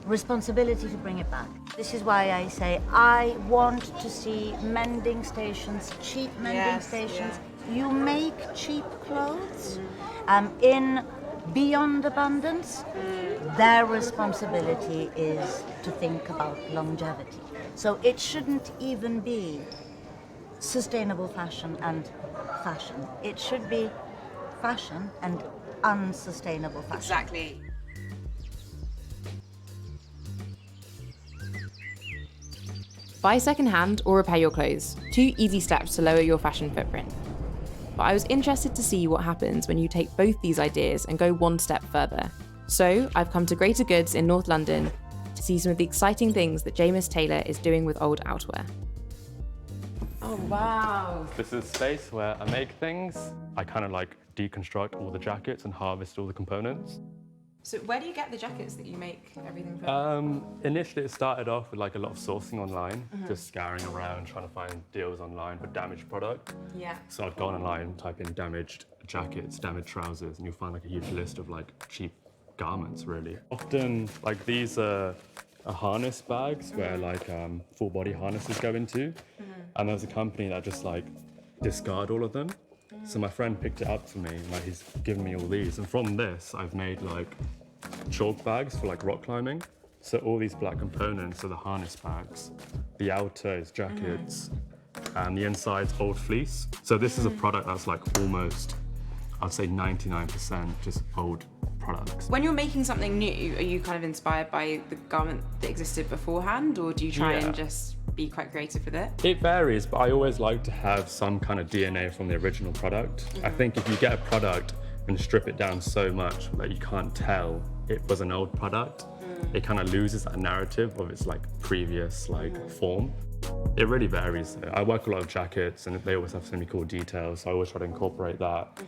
responsibility to bring it back. This is why I say I want to see mending stations, cheap mending stations. Yeah. You make cheap clothes in beyond abundance. Their responsibility is to think about longevity. So it shouldn't even be sustainable fashion and fashion. It should be fashion and unsustainable fashion. Exactly. Buy second-hand or repair your clothes. 2 easy steps to lower your fashion footprint. But I was interested to see what happens when you take both these ideas and go one step further. So I've come to Greater Goods in North London to see some of the exciting things that Jameis Taylor is doing with old outerwear. Oh wow! This is a space where I make things. I kind of like deconstruct all the jackets and harvest all the components. So where do you get the jackets that you make everything from? Initially it started off with like a lot of sourcing online, just scouring around trying to find deals online for damaged product. Yeah. So I'd go online, type in damaged jackets, damaged trousers, and you'll find like a huge list of like cheap garments really. Often like these are harness bags where like full body harnesses go into, and there's a company that just like discard all of them. So my friend picked it up for me, like he's given me all these, and from this I've made like chalk bags for like rock climbing. So all these black components are the harness bags, the outer is jackets, and the inside's old fleece. So this is a product that's like almost, I'd say 99% just old products. When you're making something new, are you kind of inspired by the garment that existed beforehand, or do you try and just be quite creative with it? It varies, but I always like to have some kind of DNA from the original product. I think if you get a product and strip it down so much that you can't tell it was an old product, it kind of loses that narrative of its like previous like form. It really varies. I work a lot of jackets and they always have so many cool details, so I always try to incorporate that.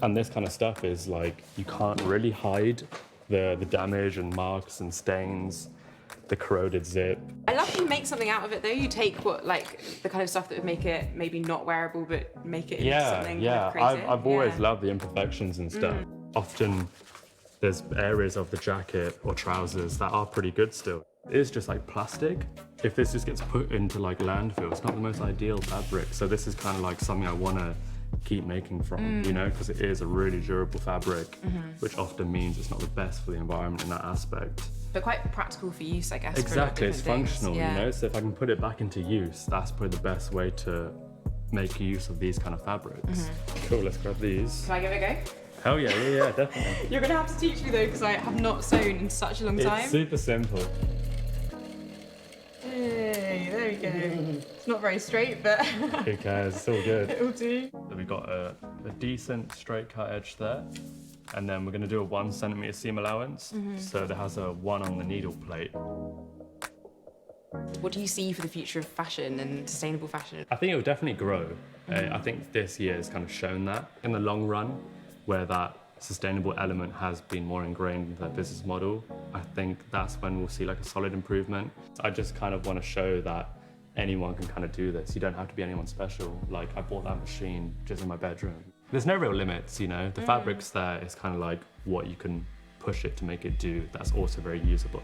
And this kind of stuff is like, you can't really hide the damage and marks and stains, the corroded zip. I love that you make something out of it though. You take what, like, the kind of stuff that would make it maybe not wearable, but make it into something kind of creative. I've always loved the imperfections and stuff. Often there's areas of the jacket or trousers that are pretty good still. It is just like plastic. If this just gets put into like landfill, it's not the most ideal fabric. So this is kind of like something I want to keep making from, you know, because it is a really durable fabric, which often means it's not the best for the environment in that aspect. But quite practical for use, I guess. Exactly, it's things. functional, Yeah. you know, so if I can put it back into use, that's probably the best way to make use of these kind of fabrics. Cool, let's grab these. Can I give it a go? Hell yeah, definitely. You're gonna have to teach me though, because I have not sewn in such a long time. It's super simple. Hey, there we go. It's not very straight, but Who cares, it's all good. it'll do. So we've got a decent straight cut edge there. And then we're going to do a 1 centimeter seam allowance. So there has a 1 on the needle plate. What do you see for the future of fashion and sustainable fashion? I think it will definitely grow. I think this year has kind of shown that. In the long run, where that sustainable element has been more ingrained into their business model, I think that's when we'll see like a solid improvement. I just kind of want to show that anyone can kind of do this. You don't have to be anyone special. Like, I bought that machine just in my bedroom. There's no real limits, you know. The fabric's there. It's kind of like what you can push it to make it do. That's also very usable.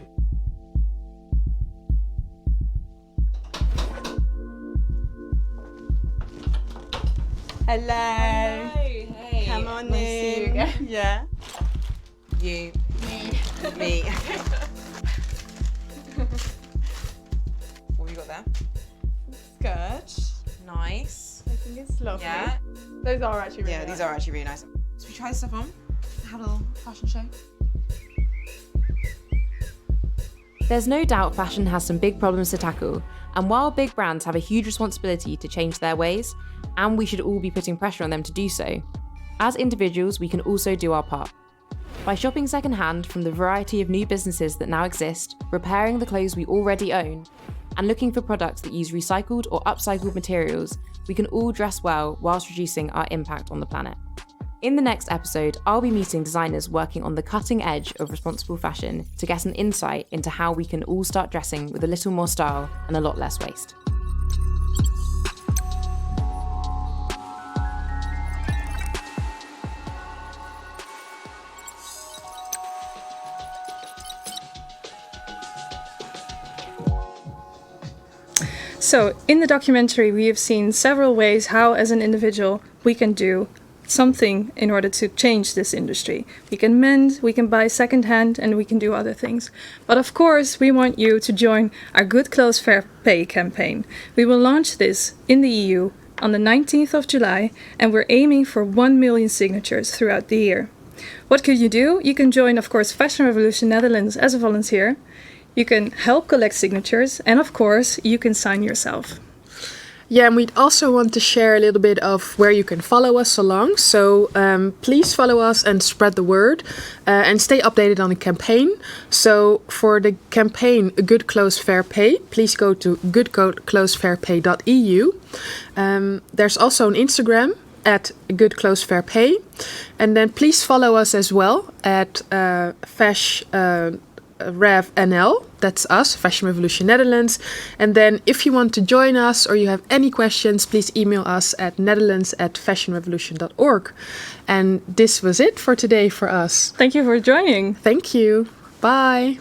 Hello. Hey. Come on Nice to see you in. again. Yeah. You. Me. What have you got there? Skirt. Nice. I think it's lovely. Yeah. Those are actually really Yeah, nice. these are actually really nice. Should we try this stuff on? Have a little fashion show. There's no doubt fashion has some big problems to tackle, and while big brands have a huge responsibility to change their ways, and we should all be putting pressure on them to do so, as individuals we can also do our part. By shopping secondhand from the variety of new businesses that now exist, repairing the clothes we already own, and looking for products that use recycled or upcycled materials, we can all dress well whilst reducing our impact on the planet. In the next episode, I'll be meeting designers working on the cutting edge of responsible fashion to get an insight into how we can all start dressing with a little more style and a lot less waste. So, in the documentary, we have seen several ways how, as an individual, we can do something in order to change this industry. We can mend, we can buy secondhand, and we can do other things. But of course, we want you to join our Good Clothes Fair Pay campaign. We will launch this in the EU on the 19th of July, and we're aiming for 1 million signatures throughout the year. What could you do? You can join, of course, Fashion Revolution Netherlands as a volunteer. You can help collect signatures, and of course, you can sign yourself. Yeah, and we'd also want to share a little bit of where you can follow us along. So please follow us and spread the word and stay updated on the campaign. So for the campaign Good Clothes Fair Pay, please go to goodclothesfairpay.eu. There's also an Instagram at Good Clothes Fair Pay. And then please follow us as well at Rev NL, that's us, Fashion Revolution Netherlands. And then if you want to join us or you have any questions, please email us at netherlands@fashionrevolution.org. And this was it for today for us. Thank you for joining. Thank you. Bye.